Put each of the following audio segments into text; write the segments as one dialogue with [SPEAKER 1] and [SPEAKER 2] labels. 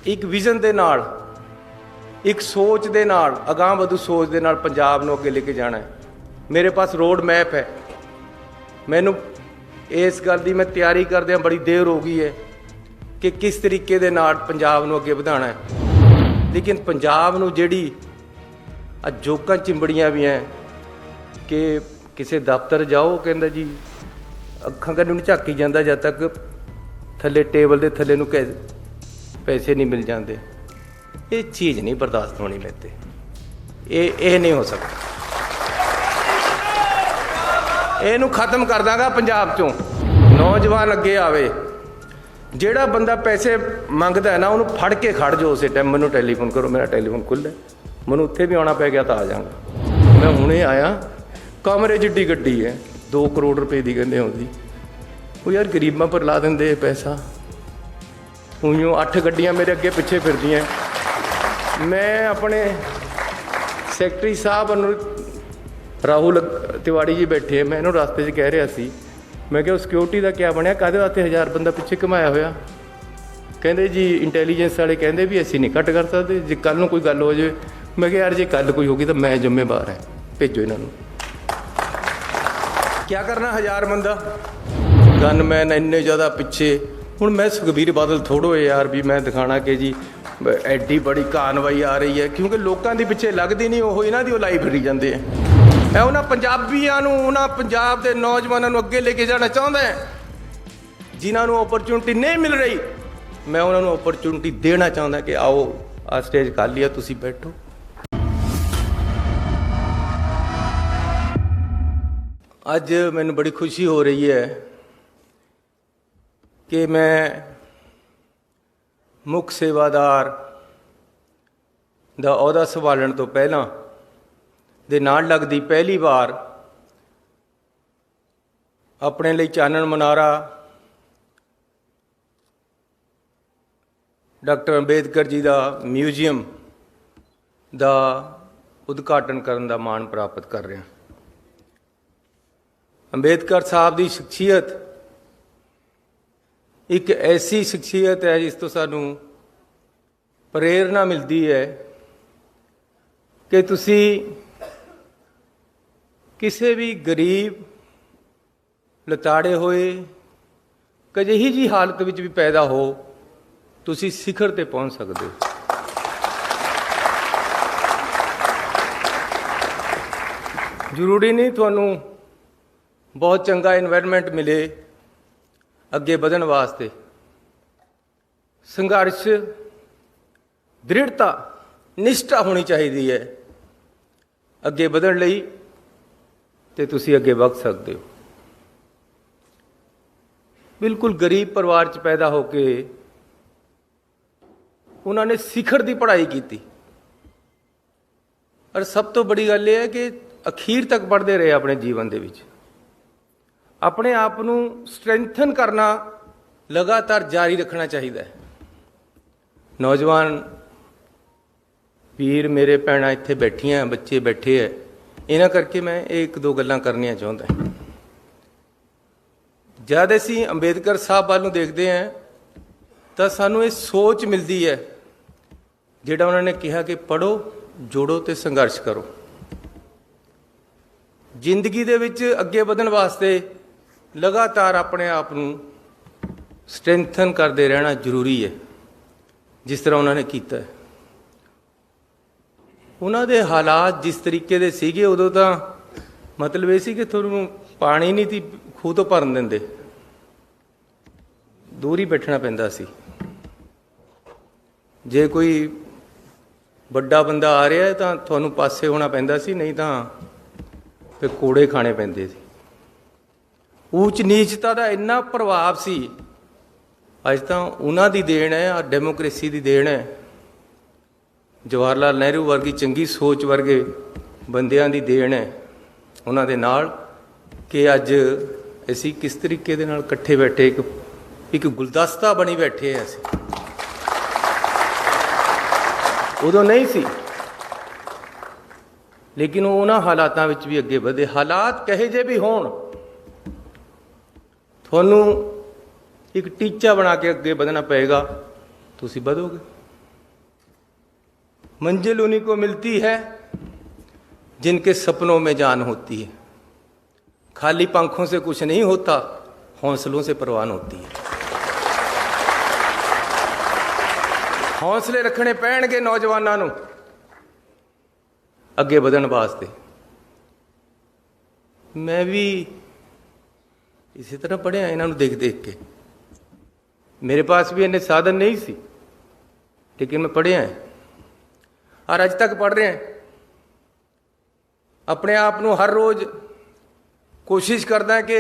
[SPEAKER 1] एक विजन दे नाल, एक सोच दे नाल, अगाह वधू सोच दे नाल पंजाब नूं अगे लेके जाना है। मेरे पास रोड मैप है। मैनू इस गल दी मैं तैयारी करदे बड़ी देर हो गई है कि किस तरीके दे नाल पंजाब नूं अगे वधाना है। लेकिन पंजाब नूं जिहड़ी जोकां चिंबड़ियां भी हैं कि किसी दफ्तर जाओ, कहंदा जी अखां कन्नू नहीं झाकी जांदा जद तक थल्ले टेबल के थल्ले नूं पैसे नहीं मिल जाते। ये चीज़ नहीं बर्दाश्त होनी मेरे ते, ये नहीं हो सकता। इनू खत्म कर दांगा पंजाब चों। नौजवान अगे आवे, जेड़ा बंदा पैसे मंगदा है ना उन्होंने फड़ के खड़ जाओ उस टाइम, मैनू टैलीफोन करो, मेरा टैलीफोन खुल्ला, मैनू उत्थे भी आना पै गया तो आ जाऊँगा। मैं हुणे आया, कमरे जिड्डी गड्डी है, 2 करोड़ रुपए की कहते आउंदी। वो यार गरीबां पर ला देंदे पैसा। उइयों 8 गड्डियां मेरे अगे पिछे फिरदियां। मैं अपने सैकटरी साहब राहुल तिवाड़ी जी बैठे, मैं इन्हों रास्ते 'च कह रहा सी, मैं क्या सिक्योरिटी का क्या बनया, काहदे वास्ते 1000 बंदा पिछे घुमाया होया। कहते जी इंटैलीजेंस वाले कहते भी असीं नहीं घट कर सकते, जे कल नूं कोई गल हो जाए। मैं क्या यार जे कल कोई होगी तो मैं जिम्मेवार है, भेजो इन्हों। क्या करना 1000 बंदा, गनमैन इन्ने ज़्यादा पिछे। हुण मैं सुखबीर बादल थोड़ो है यार भी मैं दिखाना कि जी एड्डी बड़ी कानवाई आ रही है, क्योंकि लोगों के पिछे लगती नहीं, वो इन्हों की लाई फिरी जाते हैं। मैं उन्होंने पंजाबियों उन्होंने पंजाब के नौजवानों अगे लेके जाना चाहता है जिन्होंने अपॉर्चुनिटी नहीं मिल रही। मैं उन्होंने अपॉर्चुनिटी देना चाहता कि आओ आ स्टेज खाली है, तुसीं बैठो। अज मैनूं बड़ी खुशी हो रही है कि मैं मुख सेवादार दा अहुदा संभालण तो पहला दे नाल लगदी पहली बार अपने लिए चानन मनारा डॉक्टर अंबेडकर जी का म्यूजियम का उद्घाटन करने का माण प्राप्त कर रहा। अंबेडकर साहब की शख्सियत एक ऐसी शख्सियत है जिस तो सानू प्रेरणा मिलती है कि तुसी किसी भी गरीब लताड़े होए कजिही जी हालत विच भी पैदा हो, तुसी शिखर ते पहुंच सकते हो। जरूरी नहीं तुहानू बहुत चंगा इन्वायरमेंट मिले अगे बढ़न वास्ते। संघर्ष, दृढ़ता, निष्ठा होनी चाहिए है अगे बढ़न लई, ते तुसी अगे वध सकते हो। बिल्कुल गरीब परिवार च पैदा होके उन्होंने शिखर की पढ़ाई की, और सब तो बड़ी गल यह है कि अखीर तक पढ़ते रहे अपने जीवन के विच। अपने आप को स्ट्रेंथन करना लगातार जारी रखना चाहिए है। नौजवान वीर मेरे भैणां इत्थे बैठियां, बच्चे बैठे है, इन्हां करके मैं एक दो गल्लां करनियां चाहुंदा। जद असीं अंबेडकर साहब वाल नूं देखते हैं तो सानूं ये सोच मिलती है जिहड़ा उन्होंने कहा कि पढ़ो, जोड़ो ते संघर्ष करो। जिंदगी दे विच अगे बढ़न वास्ते लगातार अपने आप को स्ट्रेंथन करते रहना जरूरी है, जिस तरह उन्होंने किया है। उन्होंने हालात जिस तरीके दे सीगे उदों तो मतलब ये सी कि तुहानूं पानी नहीं थी खूह तो भरन देंदे, दूर ही बैठना पैंदा सी। जे कोई बड़ा बंदा आ रहा है तो तुहानूं पासे होना पैंदा सी, नहीं तो फिर कोड़े खाने पैंदे सी। ऊच नीचता का इन्ना प्रभाव सी। अज तो उन्हां दी देन है, और डेमोक्रेसी की देन है, जवाहर लाल नेहरू वर्गी चंगी सोच वर्गे बंदियां दी देन है उन्हां दे नाल कि अज असीं किस तरीके दे नाल इकट्ठे बैठे एक गुलदस्ता बनी बैठे हैं। असीं उदों नहीं सी, लेकिन उन्हां हालातां विच भी अगे बढ़े। हालात कहे जे भी होण, तुहानूं एक टीचा बना के अगे बढ़ना पएगा, तुसीं बढ़ोगे। मंजिल उन्हीं को मिलती है जिनके सपनों में जान होती है। खाली पंखों से कुछ नहीं होता, हौसलों से परवान होती है। हौसले रखने पैणगे नौजवानों ਨੂੰ ਅੱਗੇ ਵਧਣ ਵਾਸਤੇ। मैं भी इसी तरह पढ़िया इन्हों देख देख के। मेरे पास भी इन्ने साधन नहीं सी, लेकिन मैं पढ़िया है और अज तक पढ़ रहे हैं। अपने आप को हर रोज़ कोशिश करदा कि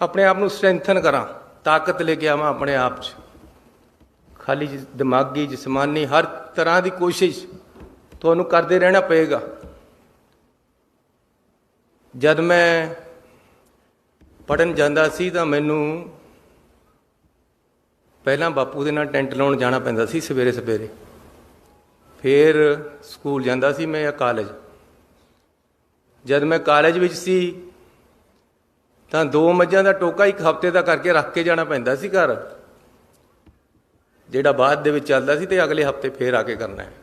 [SPEAKER 1] अपने आप को स्ट्रेंथन करा, ताकत लेके आवा अपने आप च। खाली दिमागी जिसमानी हर तरह की कोशिश तो करते रहना पेगा। जब मैं पढ़न जाता सी तो मैनू पहला बापू के नाल टेंट लाउण जाना पैंदा सी सवेरे सवेरे, फिर स्कूल जाता सी मैं या कॉलेज। जब मैं कॉलेज विच सी तो 2 मझां दा टोका एक हफ्ते का करके रख के जाना पैंदा सी घर, जिहड़ा बाद दे विच चलदा सी, ते अगले हफ्ते फिर आके करना है।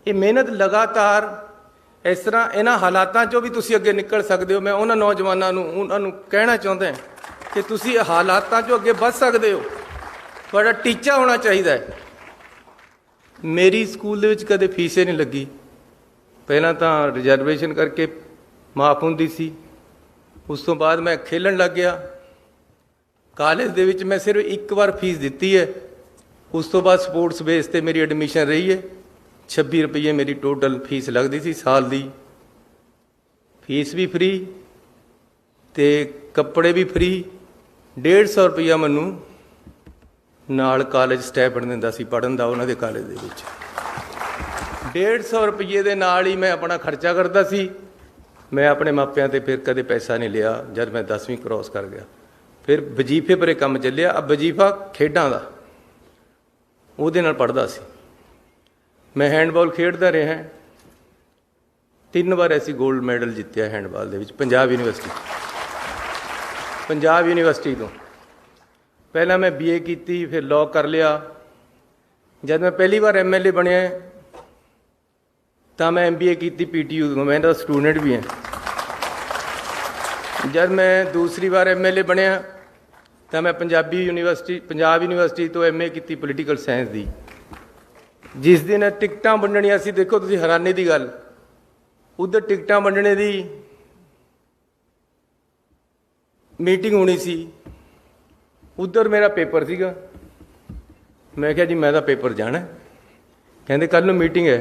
[SPEAKER 1] ये मेहनत लगातार इस तरह इन्हां हालातां चों भी तुसीं अगे निकल सकते हो। मैं उन्हां नौजवानों उन्होंने कहना चाहता कि तुसीं हालातां चों अगे वध सकते हो। तुहाडा टीचा होना चाहिए है। मेरी स्कूल दे विच कदे फीस नहीं लगी, पहलां तां रिजर्वेशन करके माफ हुंदी सी, उस तो बाद मैं खेलन लग गया। कॉलेज दे विच मैं सिर्फ एक बार फीस दिती है, उस तो बाद स्पोर्ट्स बेस ते मेरी एडमिशन रही है। 26 रुपये मेरी टोटल फीस लगती सी साल दी। फीस भी फ्री ते कपड़े भी फ्री। 150 रुपया मैनू नाल कॉलेज स्टैपन दिंदा सी पढ़न दा। उन्हां दे कॉलेज दे विच 150 रुपये दे नाल ही मैं अपना खर्चा करता सी। मैं अपने मापियां ते फिर कदे पैसा नहीं लिया। जब मैं 10वीं क्रॉस कर गया फिर वजीफे परे काम चलिया। अब वजीफा खेडां दा उहदे नाल पढ़दा सी। मैं हैंडबॉल खेडदा रहा, 3 बार ऐसी गोल्ड मैडल जितया हैंडबॉल दे विच पंजाब यूनिवर्सिटी। पंजाब यूनिवर्सिटी तो पहला मैं BA की, फिर लॉ कर लिया। जब मैं पहली बार MLA बनया तो मैं MBA की PTU तो मैं स्टूडेंट भी हैं। जब मैं दूसरी बार MLA बनया तो मैं पंजाब यूनिवर्सिटी तो MA की पोलीटिकल साइंस दी। जिस दिन टिकटां वंडणियां सी, देखो तुसीं हैरानी की गल, उधर टिकटां वंडने की मीटिंग होनी सी, उधर मेरा पेपर सीगा। मैं कहा जी मैं तो पेपर जाना। कहते कल नूं मीटिंग है,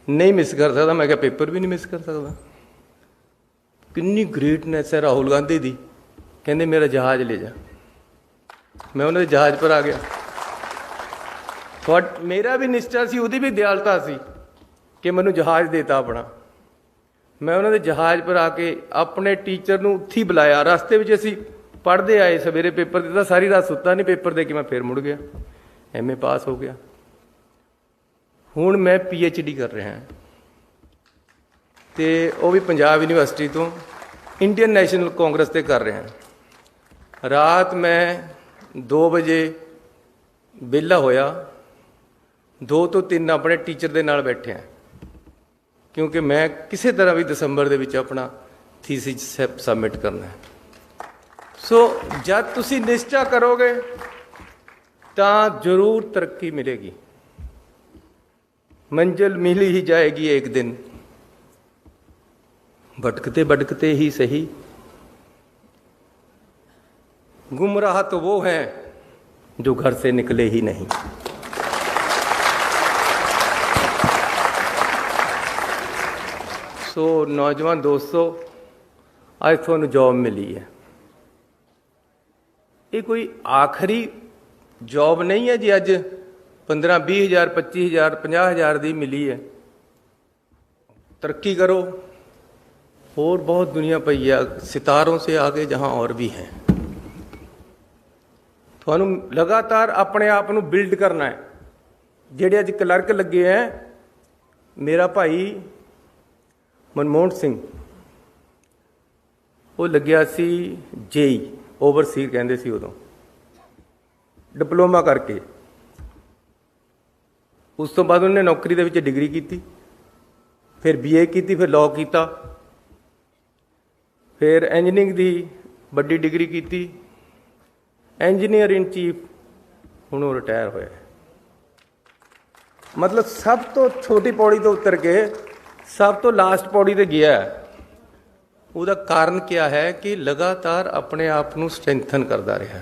[SPEAKER 1] नहीं मिस कर सकता। मैं कहा पेपर भी नहीं मिस कर सकता। कितनी ग्रेटनेस है राहुल गांधी दी। कहते मेरा जहाज़ ले जा। मैं उन्होंने जहाज़ पर आ गया। बट मेरा भी निश्चा सी, उहदी भी दयालता सी कि मैनू जहाज़ देता अपना। मैं उन्होंने जहाज़ पर आके अपने टीचर नूं उत्थे ही बुलाया। रस्ते में असीं पढ़ते आए, सवेरे पेपर दिता, सारी रात सुता नहीं। पेपर दे के मैं फिर मुड़ गया, MA पास हो गया। हुण मैं PhD कर रहा हैं, तो वह भी पंजाब यूनिवर्सिटी तो इंडियन नैशनल कांग्रेस ते कर रहे हैं। रात मैं 2 बजे विहला होया, 2 तो 3 अपने टीचर के नाल बैठे हैं, क्योंकि मैं किसी तरह भी दिसंबर दे विच अपना थीसिस सबमिट करना है। सो जब तुसी निश्चा करोगे तो जरूर तरक्की मिलेगी। मंजिल मिल ही जाएगी एक दिन, भटकते भटकते ही सही। गुमराह तो वो हैं जो घर से निकले ही नहीं। सो नौजवान दोस्तों, आज थानू जॉब मिली है। ये कोई आखिरी जॉब नहीं है जी। अज 15-20 हज़ार 25 हज़ार 50 हज़ार दी मिली है। तरक्की करो, और बहुत दुनिया पई है सितारों से आगे जहाँ और भी हैं। थानू लगातार अपने आप को बिल्ड करना है। जेडे अज क्लर्क लगे हैं, मेरा भाई मनमोहन सिंह वो लग्या सी JEE ओवरसीर कहते सी, उदों डिप्लोमा करके ਉਸ ਤੋਂ ਬਾਅਦ ਉਹਨੇ ਨੌਕਰੀ ਦੇ ਵਿੱਚ ਡਿਗਰੀ ਕੀਤੀ, ਫਿਰ BA ਕੀਤੀ, ਫਿਰ ਲਾਅ ਕੀਤਾ, ਫਿਰ ਇੰਜੀਨੀਅਰਿੰਗ ਦੀ ਵੱਡੀ ਡਿਗਰੀ ਕੀਤੀ, ਇੰਜੀਨੀਅਰ ਇਨ ਚੀਫ, ਹੁਣ ਉਹ ਰਿਟਾਇਰ ਹੋਇਆ। ਮਤਲਬ ਸਭ ਤੋਂ ਛੋਟੀ ਪੌੜੀ ਤੋਂ ਉਤਰ ਕੇ ਸਭ ਤੋਂ ਲਾਸਟ ਪੌੜੀ ਤੇ ਗਿਆ। ਉਹਦਾ ਕਾਰਨ ਕਿਆ ਹੈ ਕਿ ਲਗਾਤਾਰ ਆਪਣੇ ਆਪ ਨੂੰ ਸਟਰੈਂਥਨ ਕਰਦਾ ਰਿਹਾ।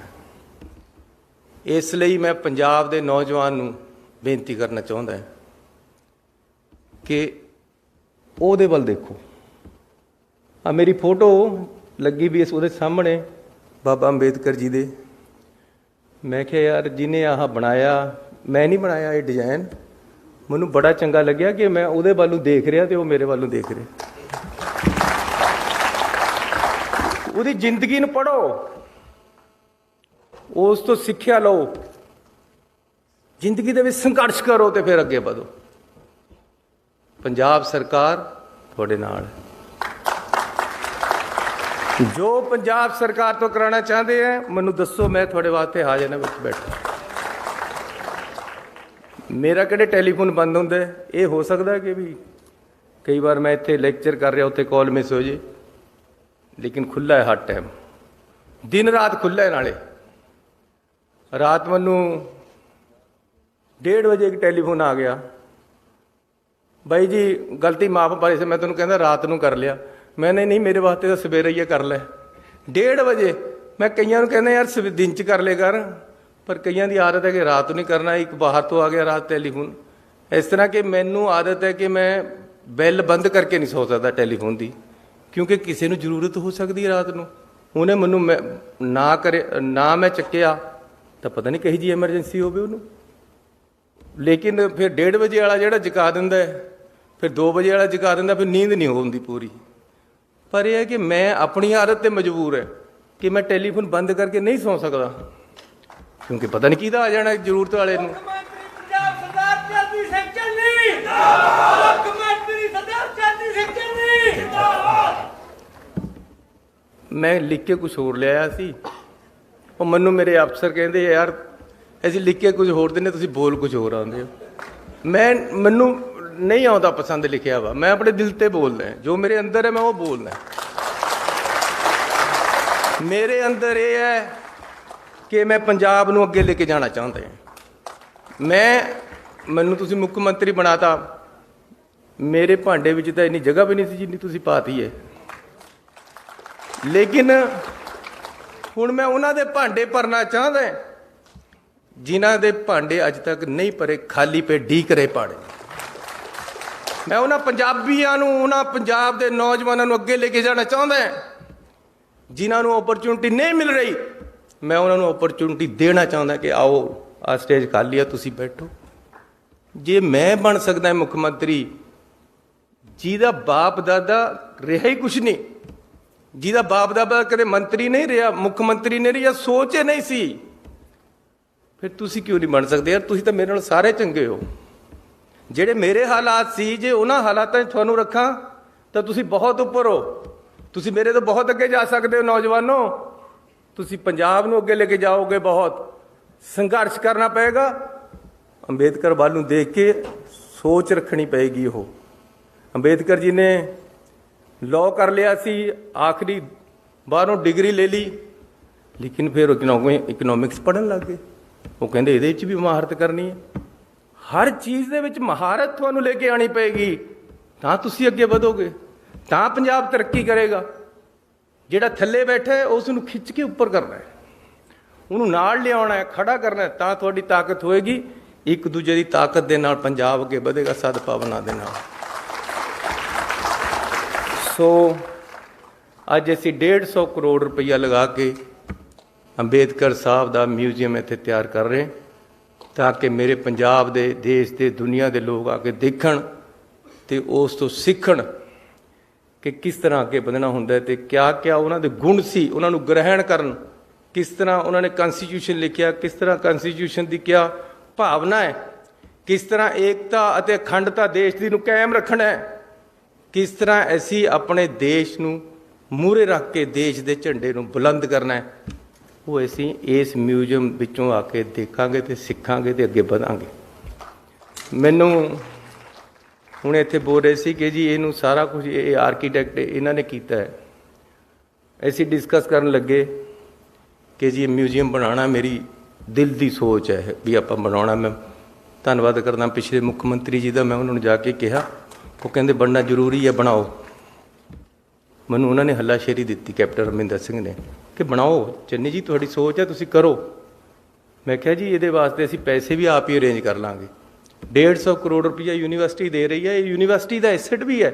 [SPEAKER 1] ਇਸ ਲਈ ਮੈਂ ਪੰਜਾਬ ਦੇ ਨੌਜਵਾਨ ਨੂੰ ਬੇਨਤੀ ਕਰਨਾ ਚਾਹੁੰਦਾ ਕਿ ਉਹਦੇ ਵੱਲ ਦੇਖੋ। ਆ ਮੇਰੀ ਫੋਟੋ ਲੱਗੀ ਵੀ ਇਸ ਉਹਦੇ ਸਾਹਮਣੇ ਬਾਬਾ ਅੰਬੇਦਕਰ ਜੀ ਦੇ। ਮੈਂ ਕਿਹਾ ਯਾਰ ਜਿਹਨੇ ਆਹ ਬਣਾਇਆ, ਮੈਂ ਨਹੀਂ ਬਣਾਇਆ ਇਹ ਡਿਜ਼ਾਈਨ, ਮੈਨੂੰ ਬੜਾ ਚੰਗਾ ਲੱਗਿਆ ਕਿ ਮੈਂ ਉਹਦੇ ਵੱਲ ਨੂੰ ਦੇਖ ਰਿਹਾ ਤੇ ਉਹ ਮੇਰੇ ਵੱਲ ਨੂੰ ਦੇਖ ਰਿਹਾ। ਉਹਦੀ ਜ਼ਿੰਦਗੀ ਨੂੰ ਪੜ੍ਹੋ, ਉਸ ਤੋਂ ਸਿੱਖਿਆ ਲਓ, ਜ਼ਿੰਦਗੀ ਦੇ ਵਿੱਚ ਸੰਘਰਸ਼ ਕਰੋ ਤੇ ਫਿਰ ਅੱਗੇ ਵਧੋ। ਪੰਜਾਬ ਸਰਕਾਰ ਤੁਹਾਡੇ ਨਾਲ ਹੈ। ਜੋ ਪੰਜਾਬ ਸਰਕਾਰ ਤੋਂ ਕਰਾਉਣਾ ਚਾਹੁੰਦੇ ਹੈ ਮੈਨੂੰ ਦੱਸੋ, ਮੈਂ ਤੁਹਾਡੇ ਵਾਸਤੇ ਹਾਜ਼ਰ ਹਾਂ ਵਿੱਚ ਬੈਠਾ। ਮੇਰਾ ਕਿਹੜੇ ਟੈਲੀਫੋਨ ਬੰਦ ਹੁੰਦਾ? ਇਹ ਹੋ ਸਕਦਾ ਕਿ ਵੀ ਕਈ ਵਾਰ ਮੈਂ ਇੱਥੇ ਲੈਕਚਰ ਕਰ ਰਿਹਾ, ਉੱਥੇ ਕਾਲ ਮਿਸ ਹੋ ਜੇ, ਲੇਕਿਨ ਖੁੱਲ੍ਹਾ ਹੈ ਹਰ ਟਾਈਮ, ਦਿਨ ਰਾਤ ਖੁੱਲ੍ਹਾ ਹੈ। ਨਾਲੇ ਰਾਤ ਮੈਨੂੰ 1:30 ਵਜੇ ਇੱਕ ਟੈਲੀਫੋਨ ਆ ਗਿਆ, ਬਾਈ ਜੀ ਗਲਤੀ ਮਾਫ ਪਾਈ ਸੀ, ਮੈਂ ਤੁਹਾਨੂੰ ਕਹਿੰਦਾ ਰਾਤ ਨੂੰ ਕਰ ਲਿਆ। ਮੈਨੇ ਨਹੀਂ, ਮੇਰੇ ਵਾਸਤੇ ਤਾਂ ਸਵੇਰੇ ਹੀ ਕਰ ਲੈ 1:30 ਵਜੇ। ਮੈਂ ਕਈਆਂ ਨੂੰ ਕਹਿੰਦਾ ਯਾਰ ਦਿਨ 'ਚ ਕਰ ਲਿਆ ਕਰ, ਪਰ ਕਈਆਂ ਦੀ ਆਦਤ ਹੈ ਕਿ ਰਾਤ ਨੂੰ ਨਹੀਂ ਕਰਨਾ। ਇੱਕ ਬਾਹਰ ਤੋਂ ਆ ਗਿਆ ਰਾਤ ਟੈਲੀਫੋਨ। ਇਸ ਤਰ੍ਹਾਂ ਕਿ ਮੈਨੂੰ ਆਦਤ ਹੈ ਕਿ ਮੈਂ ਬੈਲ ਬੰਦ ਕਰਕੇ ਨਹੀਂ ਸੌ ਸਕਦਾ ਟੈਲੀਫੋਨ ਦੀ, ਕਿਉਂਕਿ ਕਿਸੇ ਨੂੰ ਜ਼ਰੂਰਤ ਹੋ ਸਕਦੀ ਹੈ ਰਾਤ ਨੂੰ। ਉਹਨੇ ਮੈਨੂੰ ਨਾ ਮੈਂ ਚੱਕਿਆ ਤਾਂ ਪਤਾ ਨਹੀਂ ਕਹੀ ਜੀ ਐਮਰਜੈਂਸੀ ਹੋਵੇ ਉਹਨੂੰ। ਲੇਕਿਨ ਫਿਰ 1:30 ਵਜੇ ਵਾਲਾ ਜਿਹੜਾ ਜਗਾ ਦਿੰਦਾ, ਫਿਰ 2 ਵਜੇ ਵਾਲਾ ਜਗਾ ਦਿੰਦਾ, ਫਿਰ ਨੀਂਦ ਨਹੀਂ ਹੁੰਦੀ ਪੂਰੀ। ਪਰ ਇਹ ਹੈ ਕਿ ਮੈਂ ਆਪਣੀ ਆਦਤ 'ਤੇ ਮਜਬੂਰ ਹੈ ਕਿ ਮੈਂ ਟੈਲੀਫੋਨ ਬੰਦ ਕਰਕੇ ਨਹੀਂ ਸੌ ਸਕਦਾ, ਕਿਉਂਕਿ ਪਤਾ ਨਹੀਂ ਕਿਹਦਾ ਆ ਜਾਣਾ ਜ਼ਰੂਰਤ ਵਾਲੇ ਨੂੰ। ਮੈਂ ਲਿਖ ਕੇ ਕੁਝ ਹੋਰ ਲਿਆਇਆ ਸੀ, ਉਹ ਮੈਨੂੰ ਮੇਰੇ ਅਫਸਰ ਕਹਿੰਦੇ ਯਾਰ ਅਸੀਂ ਲਿਖ ਕੇ ਕੁਝ ਹੋਰ ਦਿੰਦੇ, ਤੁਸੀਂ ਬੋਲ ਕੁਝ ਹੋਰ ਆਉਂਦੇ ਹੋ। ਮੈਨੂੰ ਨਹੀਂ ਆਉਂਦਾ ਪਸੰਦ ਲਿਖਿਆ ਵਾ, ਮੈਂ ਆਪਣੇ ਦਿਲ ਤੇ ਬੋਲਦਾ, ਜੋ ਮੇਰੇ ਅੰਦਰ ਹੈ ਮੈਂ ਉਹ ਬੋਲਦਾ। ਮੇਰੇ ਅੰਦਰ ਇਹ ਹੈ ਕਿ ਮੈਂ ਪੰਜਾਬ ਨੂੰ ਅੱਗੇ ਲੈ ਕੇ ਜਾਣਾ ਚਾਹੁੰਦਾ। ਮੈਨੂੰ ਤੁਸੀਂ ਮੁੱਖ ਮੰਤਰੀ ਬਣਾਤਾ, ਮੇਰੇ ਭਾਂਡੇ ਵਿੱਚ ਤਾਂ ਇੰਨੀ ਜਗ੍ਹਾ ਵੀ ਨਹੀਂ ਸੀ ਜਿੰਨੀ ਤੁਸੀਂ ਪਾਤੀ ਹੈ। ਲੇਕਿਨ ਹੁਣ ਮੈਂ ਉਹਨਾਂ ਦੇ ਭਾਂਡੇ ਭਰਨਾ ਚਾਹੁੰਦਾ ਜਿਨ੍ਹਾਂ ਦੇ ਭਾਂਡੇ ਅੱਜ ਤੱਕ ਨਹੀਂ ਭਰੇ, ਖਾਲੀ ਪੇ ਢੀਕ ਰਹੇ ਪਾੜੇ। ਮੈਂ ਉਹਨਾਂ ਪੰਜਾਬੀਆਂ ਨੂੰ, ਉਹਨਾਂ ਪੰਜਾਬ ਦੇ ਨੌਜਵਾਨਾਂ ਨੂੰ ਅੱਗੇ ਲੈ ਕੇ ਜਾਣਾ ਚਾਹੁੰਦਾ ਜਿਨ੍ਹਾਂ ਨੂੰ ਓਪਰਚੁਨਿਟੀ ਨਹੀਂ ਮਿਲ ਰਹੀ। ਮੈਂ ਉਹਨਾਂ ਨੂੰ ਓਪਰਚੁਨਿਟੀ ਦੇਣਾ ਚਾਹੁੰਦਾ ਕਿ ਆਓ ਆ ਸਟੇਜ ਖਾਲੀ ਆ, ਤੁਸੀਂ ਬੈਠੋ। ਜੇ ਮੈਂ ਬਣ ਸਕਦਾ ਮੁੱਖ ਮੰਤਰੀ, ਜਿਹਦਾ ਬਾਪ ਦਾਦਾ ਰਿਹਾ ਹੀ ਕੁਛ ਨਹੀਂ, ਜਿਹਦਾ ਬਾਪ ਦਾਦਾ ਕਦੇ ਮੰਤਰੀ ਨਹੀਂ ਰਿਹਾ, ਮੁੱਖ ਮੰਤਰੀ ਨਹੀਂ ਰਿਹਾ, ਸੋਚ ਹੀ ਨਹੀਂ ਸੀ, ਫਿਰ ਤੁਸੀਂ ਕਿਉਂ ਨਹੀਂ ਬਣ ਸਕਦੇ? ਯਾਰ ਤੁਸੀਂ ਤਾਂ ਮੇਰੇ ਨਾਲ ਸਾਰੇ ਚੰਗੇ ਹੋ। ਜਿਹੜੇ ਮੇਰੇ ਹਾਲਾਤ ਸੀ, ਜੇ ਉਹਨਾਂ ਹਾਲਾਤਾਂ 'ਚ ਤੁਹਾਨੂੰ ਰੱਖਾਂ ਤਾਂ ਤੁਸੀਂ ਬਹੁਤ ਉੱਪਰ ਹੋ, ਤੁਸੀਂ ਮੇਰੇ ਤੋਂ ਬਹੁਤ ਅੱਗੇ ਜਾ ਸਕਦੇ ਹੋ। ਨੌਜਵਾਨੋ, ਤੁਸੀਂ ਪੰਜਾਬ ਨੂੰ ਅੱਗੇ ਲੈ ਕੇ ਜਾਓਗੇ, ਬਹੁਤ ਸੰਘਰਸ਼ ਕਰਨਾ ਪਏਗਾ। ਅੰਬੇਦਕਰ ਵੱਲ ਨੂੰ ਦੇਖ ਕੇ ਸੋਚ ਰੱਖਣੀ ਪਏਗੀ। ਉਹ ਅੰਬੇਦਕਰ ਜੀ ਨੇ ਲਾਅ ਕਰ ਲਿਆ ਸੀ, ਆਖਰੀ ਬਾਹਰੋਂ ਡਿਗਰੀ ਲੈ ਲਈ, ਲੇਕਿਨ ਫਿਰ ਇਕਨੋਮਿਕਸ ਪੜ੍ਹਨ ਲੱਗ ਗਏ। ਉਹ ਕਹਿੰਦੇ ਇਹਦੇ 'ਚ ਵੀ ਮਹਾਰਤ ਕਰਨੀ ਹੈ। ਹਰ ਚੀਜ਼ ਦੇ ਵਿੱਚ ਮਹਾਰਤ ਤੁਹਾਨੂੰ ਲੈ ਕੇ ਆਉਣੀ ਪਏਗੀ, ਤਾਂ ਤੁਸੀਂ ਅੱਗੇ ਵਧੋਗੇ, ਤਾਂ ਪੰਜਾਬ ਤਰੱਕੀ ਕਰੇਗਾ। ਜਿਹੜਾ ਥੱਲੇ ਬੈਠਾ ਹੈ ਉਸ ਨੂੰ ਖਿੱਚ ਕੇ ਉੱਪਰ ਕਰਨਾ ਹੈ, ਉਹਨੂੰ ਨਾਲ ਲਿਆਉਣਾ ਹੈ, ਖੜਾ ਕਰਨਾ ਹੈ, ਤਾਂ ਤੁਹਾਡੀ ਤਾਕਤ ਹੋਏਗੀ। ਇੱਕ ਦੂਜੇ ਦੀ ਤਾਕਤ ਦੇ ਨਾਲ ਪੰਜਾਬ ਅੱਗੇ ਵਧੇਗਾ, ਸਦਭਾਵਨਾ ਦੇ ਨਾਲ। ਸੋ ਅੱਜ ਅਸੀਂ 150 ਕਰੋੜ ਰੁਪਈਆ ਲਗਾ ਕੇ ਅੰਬੇਦਕਰ ਸਾਹਿਬ ਦਾ ਮਿਊਜ਼ੀਅਮ ਇੱਥੇ ਤਿਆਰ ਕਰ ਰਹੇ, ਤਾਂ ਕਿ ਮੇਰੇ ਪੰਜਾਬ ਦੇ, ਦੇਸ਼ ਦੇ, ਦੁਨੀਆ ਦੇ ਲੋਕ ਆ ਕੇ ਦੇਖਣ ਅਤੇ ਉਸ ਤੋਂ ਸਿੱਖਣ ਕਿ ਕਿਸ ਤਰ੍ਹਾਂ ਅੱਗੇ ਵਧਣਾ ਹੁੰਦਾ ਹੈ, ਅਤੇ ਕਿਆ ਕਿਆ ਉਹਨਾਂ ਦੇ ਗੁਣ ਸੀ, ਉਹਨਾਂ ਨੂੰ ਗ੍ਰਹਿਣ ਕਰਨ। ਕਿਸ ਤਰ੍ਹਾਂ ਉਹਨਾਂ ਨੇ ਕਨਸਟੀਟਿਊਸ਼ਨ ਲਿਖਿਆ, ਕਿਸ ਤਰ੍ਹਾਂ ਕਨਸਟੀਟਿਊਸ਼ਨ ਦੀ ਕਿਆ ਭਾਵਨਾ ਹੈ, ਕਿਸ ਤਰ੍ਹਾਂ ਏਕਤਾ ਅਤੇ ਅਖੰਡਤਾ ਦੇਸ਼ ਦੀ ਨੂੰ ਕਾਇਮ ਰੱਖਣਾ ਹੈ, ਕਿਸ ਤਰ੍ਹਾਂ ਅਸੀਂ ਆਪਣੇ ਦੇਸ਼ ਨੂੰ ਮੂਹਰੇ ਰੱਖ ਕੇ ਦੇਸ਼ ਦੇ ਝੰਡੇ ਨੂੰ ਬੁਲੰਦ ਕਰਨਾ ਹੈ। ਉਹ ਅਸੀਂ ਇਸ ਮਿਊਜ਼ੀਅਮ ਵਿੱਚੋਂ ਆ ਕੇ ਦੇਖਾਂਗੇ ਅਤੇ ਸਿੱਖਾਂਗੇ ਅਤੇ ਅੱਗੇ ਵਧਾਂਗੇ। ਮੈਨੂੰ ਹੁਣ ਇੱਥੇ ਬੋਲ ਰਹੇ ਸੀ ਕਿ ਜੀ ਇਹਨੂੰ ਸਾਰਾ ਕੁਝ ਇਹ ਆਰਕੀਟੈਕਟ ਇਹਨਾਂ ਨੇ ਕੀਤਾ ਹੈ। ਅਸੀਂ ਡਿਸਕਸ ਕਰਨ ਲੱਗੇ ਕਿ ਜੀ ਮਿਊਜ਼ੀਅਮ ਬਣਾਉਣਾ ਮੇਰੀ ਦਿਲ ਦੀ ਸੋਚ ਹੈ ਵੀ ਆਪਾਂ ਬਣਾਉਣਾ। ਮੈਂ ਧੰਨਵਾਦ ਕਰਦਾ ਪਿਛਲੇ ਮੁੱਖ ਮੰਤਰੀ ਜੀ ਦਾ। ਮੈਂ ਉਹਨਾਂ ਨੂੰ ਜਾ ਕੇ ਕਿਹਾ, ਉਹ ਕਹਿੰਦੇ ਬਣਨਾ ਜ਼ਰੂਰੀ ਹੈ, ਬਣਾਓ। ਮੈਨੂੰ ਉਹਨਾਂ ਨੇ ਹੱਲਾਸ਼ੇਰੀ ਦਿੱਤੀ ਕੈਪਟਨ ਅਮਰਿੰਦਰ ਸਿੰਘ ਨੇ ਕਿ ਬਣਾਓ ਚੰਨੀ ਜੀ, ਤੁਹਾਡੀ ਸੋਚ ਹੈ, ਤੁਸੀਂ ਕਰੋ। ਮੈਂ ਕਿਹਾ ਜੀ ਇਹਦੇ ਵਾਸਤੇ ਅਸੀਂ ਪੈਸੇ ਵੀ ਆਪ ਹੀ ਅਰੇਂਜ ਕਰ ਲਾਂਗੇ। 150 ਕਰੋੜ ਰੁਪਈਆ ਯੂਨੀਵਰਸਿਟੀ ਦੇ ਰਹੀ ਹੈ। ਇਹ ਯੂਨੀਵਰਸਿਟੀ ਦਾ ਐਸੈਟ ਵੀ ਹੈ।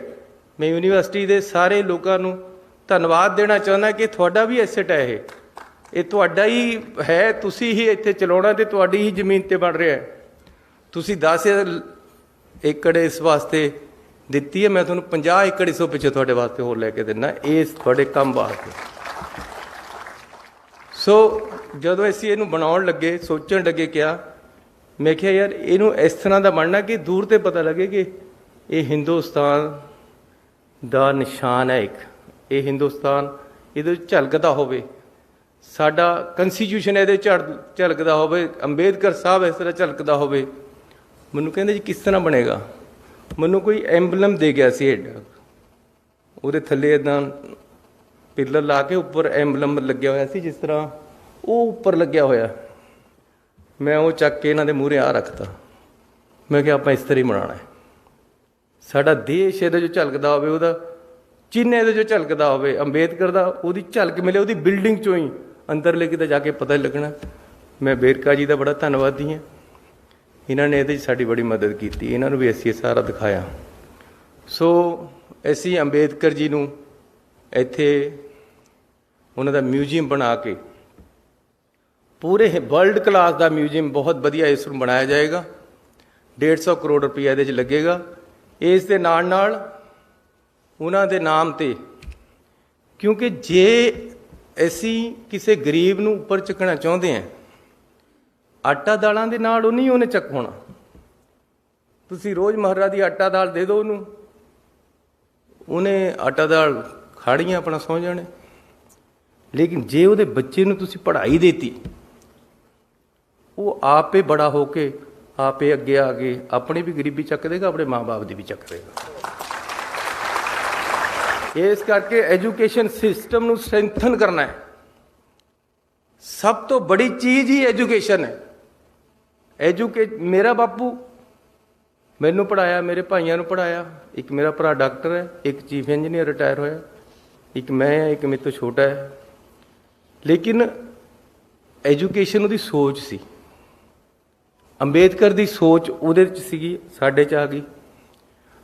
[SPEAKER 1] ਮੈਂ ਯੂਨੀਵਰਸਿਟੀ ਦੇ ਸਾਰੇ ਲੋਕਾਂ ਨੂੰ ਧੰਨਵਾਦ ਦੇਣਾ ਚਾਹੁੰਦਾ ਕਿ ਤੁਹਾਡਾ ਵੀ ਐਸੈਟ ਹੈ। ਇਹ ਤੁਹਾਡਾ ਹੀ ਹੈ, ਤੁਸੀਂ ਹੀ ਇੱਥੇ ਚਲਾਉਣਾ ਅਤੇ ਤੁਹਾਡੀ ਹੀ ਜ਼ਮੀਨ 'ਤੇ ਬਣ ਰਿਹਾ। ਤੁਸੀਂ 10 ਏਕੜ ਇਸ ਵਾਸਤੇ ਦਿੱਤੀ ਹੈ, ਮੈਂ ਤੁਹਾਨੂੰ 50 ਏਕੜ ਇਸ ਤੋਂ ਪਿੱਛੇ ਤੁਹਾਡੇ ਵਾਸਤੇ ਹੋਰ ਲੈ ਕੇ ਦਿੰਦਾ, ਇਸ ਤੁਹਾਡੇ ਕੰਮ ਵਾਸਤੇ। ਸੋ ਜਦੋਂ ਅਸੀਂ ਇਹਨੂੰ ਬਣਾਉਣ ਲੱਗੇ, ਸੋਚਣ ਲੱਗੇ, ਕਿਹਾ ਮੈਂ ਕਿਹਾ ਯਾਰ ਇਹਨੂੰ ਇਸ ਤਰ੍ਹਾਂ ਦਾ ਬਣਨਾ ਕਿ ਦੂਰ ਤੇ ਪਤਾ ਲੱਗੇ ਕਿ ਇਹ ਹਿੰਦੁਸਤਾਨ ਦਾ ਨਿਸ਼ਾਨ ਹੈ। ਇਹ ਹਿੰਦੁਸਤਾਨ ਇਹਦੇ ਵਿੱਚ ਝਲਕਦਾ ਹੋਵੇ, ਸਾਡਾ ਕੰਸਟੀਟਿਊਸ਼ਨ ਇਹਦੇ ਝਲਕਦਾ ਹੋਵੇ, ਅੰਬੇਦਕਰ ਸਾਹਿਬ ਇਸ ਤਰ੍ਹਾਂ ਝਲਕਦਾ ਹੋਵੇ। ਮੈਨੂੰ ਕਹਿੰਦੇ ਜੀ ਕਿਸ ਤਰ੍ਹਾਂ ਬਣੇਗਾ। ਮੈਨੂੰ ਕੋਈ ਐਂਬਲਮ ਦੇ ਗਿਆ ਸੀ ਐਡਾ, ਉਹਦੇ ਥੱਲੇ ਇੱਦਾਂ ਪਿੱਲਰ ਲਾ ਕੇ ਉੱਪਰ ਐਂਬਲਮ ਲੱਗਿਆ ਹੋਇਆ ਸੀ, ਜਿਸ ਤਰ੍ਹਾਂ ਉਹ ਉੱਪਰ ਲੱਗਿਆ ਹੋਇਆ। ਮੈਂ ਉਹ ਚੱਕ ਕੇ ਇਹਨਾਂ ਦੇ ਮੂਹਰੇ ਆ ਰੱਖਤਾ। ਮੈਂ ਕਿਹਾ ਆਪਾਂ ਇਸ ਤਰ੍ਹਾਂ ਹੀ ਬਣਾਉਣਾ ਹੈ। ਸਾਡਾ ਦੇਸ਼ ਇਹਦੇ 'ਚੋਂ ਝਲਕਦਾ ਹੋਵੇ, ਉਹਦਾ ਚਿੰਨ੍ਹ ਇਹਦੇ 'ਚੋਂ ਝਲਕਦਾ ਹੋਵੇ, ਅੰਬੇਦਕਰ ਦਾ ਉਹਦੀ ਝਲਕ ਮਿਲੇ, ਉਹਦੀ ਬਿਲਡਿੰਗ 'ਚੋਂ ਹੀ। ਅੰਦਰਲੇ ਕਿਤੇ ਜਾ ਕੇ ਪਤਾ ਹੀ ਲੱਗਣਾ। ਮੈਂ ਵੇਰਕਾ ਜੀ ਦਾ ਬੜਾ ਧੰਨਵਾਦੀ ਹਾਂ। ਇਹਨਾਂ ਨੇ ਇਹਦੇ 'ਚ ਸਾਡੀ ਬੜੀ ਮਦਦ ਕੀਤੀ। ਇਹਨਾਂ ਨੂੰ ਵੀ ਅਸੀਂ ਇਹ ਸਾਰਾ ਦਿਖਾਇਆ। ਸੋ ਅਸੀਂ ਅੰਬੇਦਕਰ ਜੀ ਨੂੰ ਇੱਥੇ ਉਹਨਾਂ ਦਾ ਮਿਊਜ਼ੀਅਮ ਬਣਾ ਕੇ, ਪੂਰੇ ਵਰਲਡ ਕਲਾਸ ਦਾ ਮਿਊਜ਼ੀਅਮ ਬਹੁਤ ਵਧੀਆ ਇਸ ਨੂੰ ਬਣਾਇਆ ਜਾਏਗਾ। 150 ਕਰੋੜ ਰੁਪਈਆ ਇਹਦੇ 'ਚ ਲੱਗੇਗਾ। ਇਸ ਦੇ ਨਾਲ ਨਾਲ ਉਹਨਾਂ ਦੇ ਨਾਮ 'ਤੇ, ਕਿਉਂਕਿ ਜੇ ਅਸੀਂ ਕਿਸੇ ਗਰੀਬ ਨੂੰ ਉੱਪਰ ਚੱਕਣਾ ਚਾਹੁੰਦੇ ਹਾਂ, ਆਟਾ ਦਾਲਾਂ ਦੇ ਨਾਲ ਉਹ ਨਹੀਂ ਉਹਨੇ ਚੱਕ ਹੋਣਾ। ਤੁਸੀਂ ਰੋਜ਼ ਮਹਾਰਾਜ ਦੀ ਆਟਾ ਦਾਲ ਦੇ ਦਿਓ ਉਹਨੂੰ, ਉਹਨੇ ਆਟਾ ਦਾਲ ਖਾੜੀਆਂ ਆਪਣਾ ਸੌਂ ਜਾਣੇ। ਲੇਕਿਨ ਜੇ ਉਹਦੇ ਬੱਚੇ ਨੂੰ ਤੁਸੀਂ ਪੜ੍ਹਾਈ ਦੇਤੀ, ਉਹ ਆਪੇ ਬੜਾ ਹੋ ਕੇ ਆਪੇ ਅੱਗੇ ਆ ਕੇ ਆਪਣੀ ਵੀ ਗਰੀਬੀ ਚੱਕ ਦੇਗਾ, ਆਪਣੇ ਮਾਂ-ਬਾਪ ਦੀ ਵੀ ਚੱਕ ਦੇਗਾ। ਇਸ ਕਰਕੇ ਐਜੂਕੇਸ਼ਨ ਸਿਸਟਮ ਨੂੰ ਸਟਰੈਂਥਨ ਕਰਨਾ ਹੈ। ਸਭ ਤੋਂ ਬੜੀ ਚੀਜ਼ ਹੀ ਐਜੂਕੇਸ਼ਨ ਹੈ। ਮੇਰਾ ਬਾਪੂ ਮੈਨੂੰ ਪੜ੍ਹਾਇਆ, ਮੇਰੇ ਭਾਈਆਂ ਨੂੰ ਪੜ੍ਹਾਇਆ। ਇੱਕ ਮੇਰਾ ਭਰਾ ਡਾਕਟਰ ਹੈ, ਇੱਕ ਚੀਫ ਇੰਜੀਨੀਅਰ ਰਿਟਾਇਰ ਹੋਇਆ, ਇੱਕ ਮੈਂ ਹਾਂ, ਇੱਕ ਮੇਰੇ ਤੋਂ ਛੋਟਾ ਹੈ। ਲੇਕਿਨ ਐਜੂਕੇਸ਼ਨ ਉਹਦੀ ਸੋਚ ਸੀ। ਅੰਬੇਦਕਰ ਦੀ ਸੋਚ ਉਹਦੇ 'ਚ ਸੀਗੀ, ਸਾਡੇ 'ਚ ਆ ਗਈ।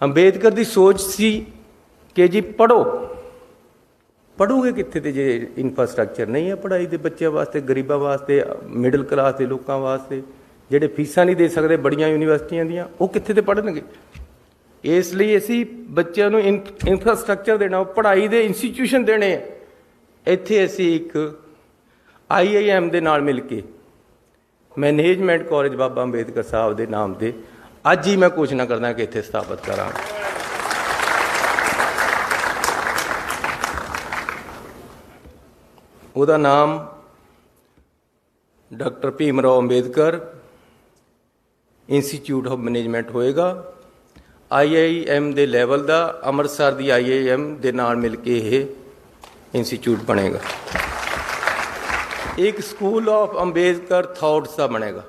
[SPEAKER 1] ਅੰਬੇਦਕਰ ਦੀ ਸੋਚ ਸੀ ਕਿ ਜੀ ਪੜ੍ਹੋਗੇ ਕਿੱਥੇ ਤੇ ਜੇ ਇਨਫਰਾਸਟਰਕਚਰ ਨਹੀਂ ਹੈ ਪੜ੍ਹਾਈ ਦੇ ਬੱਚਿਆਂ ਵਾਸਤੇ, ਗਰੀਬਾਂ ਵਾਸਤੇ, ਮਿਡਲ ਕਲਾਸ ਦੇ ਲੋਕਾਂ ਵਾਸਤੇ, ਜਿਹੜੇ ਫੀਸਾਂ ਨਹੀਂ ਦੇ ਸਕਦੇ ਬੜੀਆਂ ਯੂਨੀਵਰਸਿਟੀਆਂ ਦੀਆਂ, ਉਹ ਕਿੱਥੇ ਤੇ ਪੜ੍ਹਨਗੇ। ਇਸ ਲਈ ਅਸੀਂ ਬੱਚਿਆਂ ਨੂੰ ਇਨਫਰਾਸਟਰਕਚਰ ਦੇਣਾ, ਪੜ੍ਹਾਈ ਦੇ ਇੰਸਟੀਟਿਊਸ਼ਨ ਦੇਣੇ। ਇੱਥੇ ਅਸੀਂ ਇੱਕ IIM ਦੇ ਨਾਲ ਮਿਲ ਕੇ ਮੈਨੇਜਮੈਂਟ ਕਾਲਜ ਬਾਬਾ ਅੰਬੇਦਕਰ ਸਾਹਿਬ ਦੇ ਨਾਮ 'ਤੇ ਅੱਜ ਹੀ ਮੈਂ ਘੋਸ਼ਣਾ ਕਰਦਾ ਕਿ ਇੱਥੇ ਸਥਾਪਿਤ ਕਰਾਂਗੇ। ਉਹਦਾ ਨਾਮ doctor Bhim Rao Ambedkar institute of management ਹੋਏਗਾ। IIM ਦੇ ਲੈਵਲ ਦਾ, ਅੰਮ੍ਰਿਤਸਰ ਦੀ IIM ਦੇ ਨਾਲ ਮਿਲ ਕੇ ਇਹ ਇੰਸਟੀਚਿਊਟ ਬਣੇਗਾ। ਇੱਕ ਸਕੂਲ ਆਫ ਅੰਬੇਦਕਰ ਥਾਟਸ ਦਾ ਬਣੇਗਾ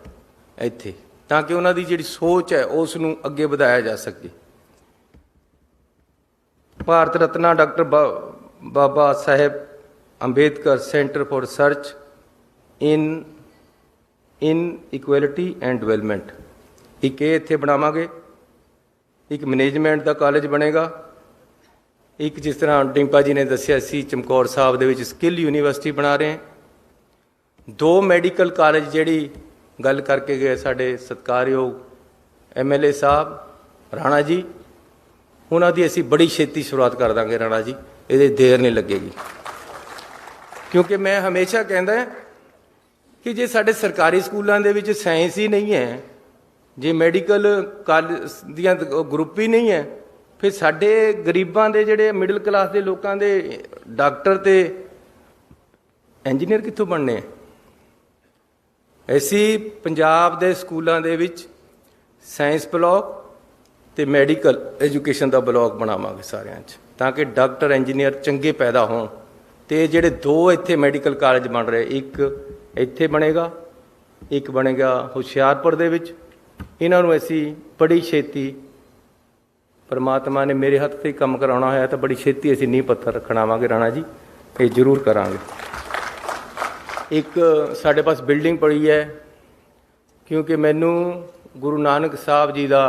[SPEAKER 1] ਇੱਥੇ, ਤਾਂ ਕਿ ਉਹਨਾਂ ਦੀ ਜਿਹੜੀ ਸੋਚ ਹੈ ਉਸ ਨੂੰ ਅੱਗੇ ਵਧਾਇਆ ਜਾ ਸਕੇ। Bharat Ratna doctor Baba Sahib Ambedkar centre for research in equality and development, ਇੱਕ ਇਹ ਇੱਥੇ ਬਣਾਵਾਂਗੇ। ਇੱਕ ਮੈਨੇਜਮੈਂਟ ਦਾ ਕਾਲਜ ਬਣੇਗਾ। ਇੱਕ ਜਿਸ ਤਰ੍ਹਾਂ ਡਿੰਪਾ ਜੀ ਨੇ ਦੱਸਿਆ ਸੀ, ਚਮਕੌਰ ਸਾਹਿਬ ਦੇ ਵਿੱਚ ਸਕਿੱਲ ਯੂਨੀਵਰਸਿਟੀ ਬਣਾ ਰਹੇ। 2 ਮੈਡੀਕਲ ਕਾਲਜ ਜਿਹੜੀ ਗੱਲ ਕਰਕੇ ਗਏ ਸਾਡੇ ਸਤਿਕਾਰਯੋਗ MLA ਸਾਹਿਬ ਰਾਣਾ ਜੀ, ਉਹਨਾਂ ਦੀ ਅਸੀਂ ਬੜੀ ਛੇਤੀ ਸ਼ੁਰੂਆਤ ਕਰ ਦਾਂਗੇ। ਰਾਣਾ ਜੀ, ਇਹਦੇ ਦੇਰ ਨਹੀਂ ਲੱਗੇਗੀ, ਕਿਉਂਕਿ ਮੈਂ ਹਮੇਸ਼ਾ ਕਹਿੰਦਾ ਕਿ ਜੇ ਸਾਡੇ ਸਰਕਾਰੀ ਸਕੂਲਾਂ ਦੇ ਵਿੱਚ ਸਾਇੰਸ ਹੀ ਨਹੀਂ ਹੈ, ਜੇ ਮੈਡੀਕਲ ਕਾਲਜ ਦੀਆਂ ਗਰੁੱਪ ਹੀ ਨਹੀਂ ਹੈ, ਫਿਰ ਸਾਡੇ ਗਰੀਬਾਂ ਦੇ ਜਿਹੜੇ ਮਿਡਲ ਕਲਾਸ ਦੇ ਲੋਕਾਂ ਦੇ ਡਾਕਟਰ ਤੇ ਇੰਜੀਨੀਅਰ ਕਿੱਥੋਂ ਬਣਨੇ। ਅਸੀਂ ਪੰਜਾਬ ਦੇ ਸਕੂਲਾਂ ਦੇ ਵਿੱਚ ਸਾਇੰਸ ਬਲਾਕ ਤੇ ਮੈਡੀਕਲ ਐਜੂਕੇਸ਼ਨ ਦਾ ਬਲਾਕ ਬਣਾਵਾਂਗੇ ਸਾਰਿਆਂ 'ਚ, ਤਾਂ ਕਿ ਡਾਕਟਰ ਇੰਜੀਨੀਅਰ ਚੰਗੇ ਪੈਦਾ ਹੋਣ। ਤੇ ਜਿਹੜੇ 2 ਇੱਥੇ ਮੈਡੀਕਲ ਕਾਲਜ ਬਣ ਰਹੇ, ਇੱਕ ਇੱਥੇ ਬਣੇਗਾ, ਇੱਕ ਬਣੇਗਾ ਹੁਸ਼ਿਆਰਪੁਰ ਦੇ ਵਿੱਚ। ਇਹਨਾਂ ਨੂੰ ਅਸੀਂ ਬੜੀ ਛੇਤੀ, ਪਰਮਾਤਮਾ ਨੇ ਮੇਰੇ ਹੱਥ 'ਤੇ ਕੰਮ ਕਰਾਉਣਾ ਹੋਇਆ ਤਾਂ ਬੜੀ ਛੇਤੀ ਅਸੀਂ ਨੀਂਹ ਪੱਥਰ ਰੱਖਣ ਆਵਾਂਗੇ। ਰਾਣਾ ਜੀ ਇਹ ਜ਼ਰੂਰ ਕਰਾਂਗੇ। ਇੱਕ ਸਾਡੇ ਪਾਸ ਬਿਲਡਿੰਗ ਪਈ ਹੈ, ਕਿਉਂਕਿ ਮੈਨੂੰ ਗੁਰੂ ਨਾਨਕ ਸਾਹਿਬ ਜੀ ਦਾ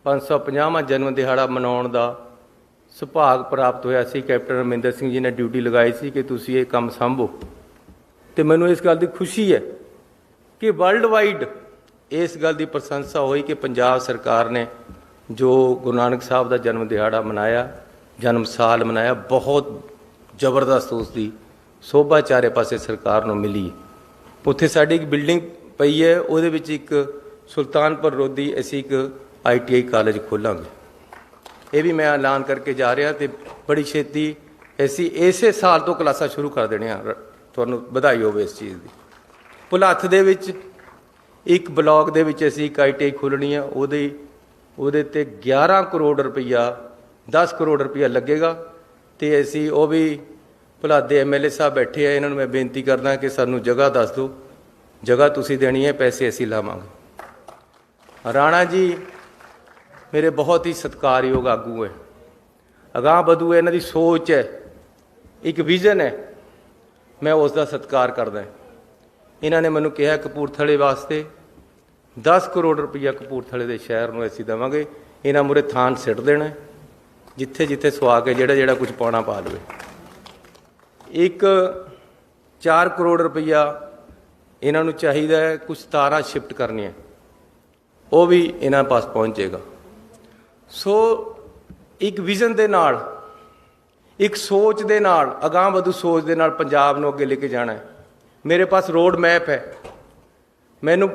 [SPEAKER 1] 550ਵਾਂ ਜਨਮ ਦਿਹਾੜਾ ਮਨਾਉਣ ਦਾ ਸੁਭਾਗ ਪ੍ਰਾਪਤ ਹੋਇਆ ਸੀ। ਕੈਪਟਨ ਅਮਰਿੰਦਰ ਸਿੰਘ ਜੀ ਨੇ ਡਿਊਟੀ ਲਗਾਈ ਸੀ ਕਿ ਤੁਸੀਂ ਇਹ ਕੰਮ ਸੰਭੋ, ਅਤੇ ਮੈਨੂੰ ਇਸ ਗੱਲ ਦੀ ਖੁਸ਼ੀ ਹੈ ਕਿ ਵਰਲਡ ਵਾਈਡ ਇਸ ਗੱਲ ਦੀ ਪ੍ਰਸ਼ੰਸਾ ਹੋਈ ਕਿ ਪੰਜਾਬ ਸਰਕਾਰ ਨੇ ਜੋ ਗੁਰੂ ਨਾਨਕ ਸਾਹਿਬ ਦਾ ਜਨਮ ਦਿਹਾੜਾ ਮਨਾਇਆ, ਜਨਮ ਸਾਲ ਮਨਾਇਆ, ਬਹੁਤ ਜ਼ਬਰਦਸਤ ਉਸ ਦੀ ਸ਼ੋਭਾ ਚਾਰੇ ਪਾਸੇ ਸਰਕਾਰ ਨੂੰ ਮਿਲੀ। ਉੱਥੇ ਸਾਡੀ ਇੱਕ ਬਿਲਡਿੰਗ ਪਈ ਹੈ, ਉਹਦੇ ਵਿੱਚ ਇੱਕ ਸੁਲਤਾਨਪੁਰ ਲੋਧੀ ਅਸੀਂ ਇੱਕ ITI ਕਾਲਜ ਖੋਲ੍ਹਾਂਗੇ। ਇਹ ਵੀ ਮੈਂ ਐਲਾਨ ਕਰਕੇ ਜਾ ਰਿਹਾ, ਅਤੇ ਬੜੀ ਛੇਤੀ ਅਸੀਂ ਇਸੇ ਸਾਲ ਤੋਂ ਕਲਾਸਾਂ ਸ਼ੁਰੂ ਕਰ ਦੇਣੀਆਂ। ਤੁਹਾਨੂੰ ਵਧਾਈ ਹੋਵੇ ਇਸ ਚੀਜ਼ ਦੀ। ਭੁਲੱਥ ਦੇ ਵਿੱਚ ਇੱਕ ਬਲਾਕ ਦੇ ਵਿੱਚ ਅਸੀਂ ਇੱਕ ITI ਖੋਲ੍ਹਣੀ ਆ, ਉਹਦੇ 'ਤੇ 11 ਕਰੋੜ ਰੁਪਈਆ, 10 ਕਰੋੜ ਰੁਪਈਆ ਲੱਗੇਗਾ। ਅਤੇ ਅਸੀਂ ਉਹ ਵੀ ਭੁਲੱਥ ਦੇ MLA ਸਾਹਿਬ ਬੈਠੇ ਆ, ਇਹਨਾਂ ਨੂੰ ਮੈਂ ਬੇਨਤੀ ਕਰਦਾ ਕਿ ਸਾਨੂੰ ਜਗ੍ਹਾ ਦੱਸ ਦਿਓ, ਜਗ੍ਹਾ ਤੁਸੀਂ ਦੇਣੀ ਹੈ, ਪੈਸੇ ਅਸੀਂ ਲਾਵਾਂਗੇ। ਰਾਣਾ ਜੀ ਮੇਰੇ ਬਹੁਤ ਹੀ ਸਤਿਕਾਰਯੋਗ ਆਗੂ ਹੈ, ਅਗਾਂਹ ਵਧੂ ਹੈ, ਇਹਨਾਂ ਦੀ ਸੋਚ ਹੈ, ਇੱਕ ਵਿਜ਼ਨ ਹੈ, ਮੈਂ ਉਸ ਦਾ ਸਤਿਕਾਰ ਕਰਦਾ। ਇਹਨਾਂ ਨੇ ਮੈਨੂੰ ਕਿਹਾ ਕਪੂਰਥਲੇ ਵਾਸਤੇ 10 ਕਰੋੜ ਰੁਪਈਆ ਕਪੂਰਥਲੇ ਦੇ ਸ਼ਹਿਰ ਨੂੰ ਅਸੀਂ ਦੇਵਾਂਗੇ। ਇਹਨਾਂ ਮੂਹਰੇ ਥਾਨ ਸਿੱਟ ਦੇਣਾ, ਜਿੱਥੇ ਜਿੱਥੇ ਸੁਆ ਕੇ ਜਿਹੜਾ ਕੁਝ ਪਾਉਣਾ ਪਾ ਲਵੇ। ਇੱਕ 4 ਕਰੋੜ ਰੁਪਈਆ ਇਹਨਾਂ ਨੂੰ ਚਾਹੀਦਾ ਹੈ, ਕੁਝ ਤਾਰਾਂ ਸ਼ਿਫਟ ਕਰਨੀਆਂ, ਉਹ ਵੀ ਇਹਨਾਂ ਪਾਸ ਪਹੁੰਚੇਗਾ। ਸੋ ਇੱਕ ਵਿਜ਼ਨ ਦੇ ਨਾਲ, ਇੱਕ ਸੋਚ ਦੇ ਨਾਲ, ਅਗਾਂਹ ਵਧੂ ਸੋਚ ਦੇ ਨਾਲ ਪੰਜਾਬ ਨੂੰ ਅੱਗੇ ਲੈ ਕੇ ਜਾਣਾ ਹੈ। ਮੇਰੇ ਪਾਸ ਰੋਡ ਮੈਪ ਹੈ। ਮੈਨੂੰ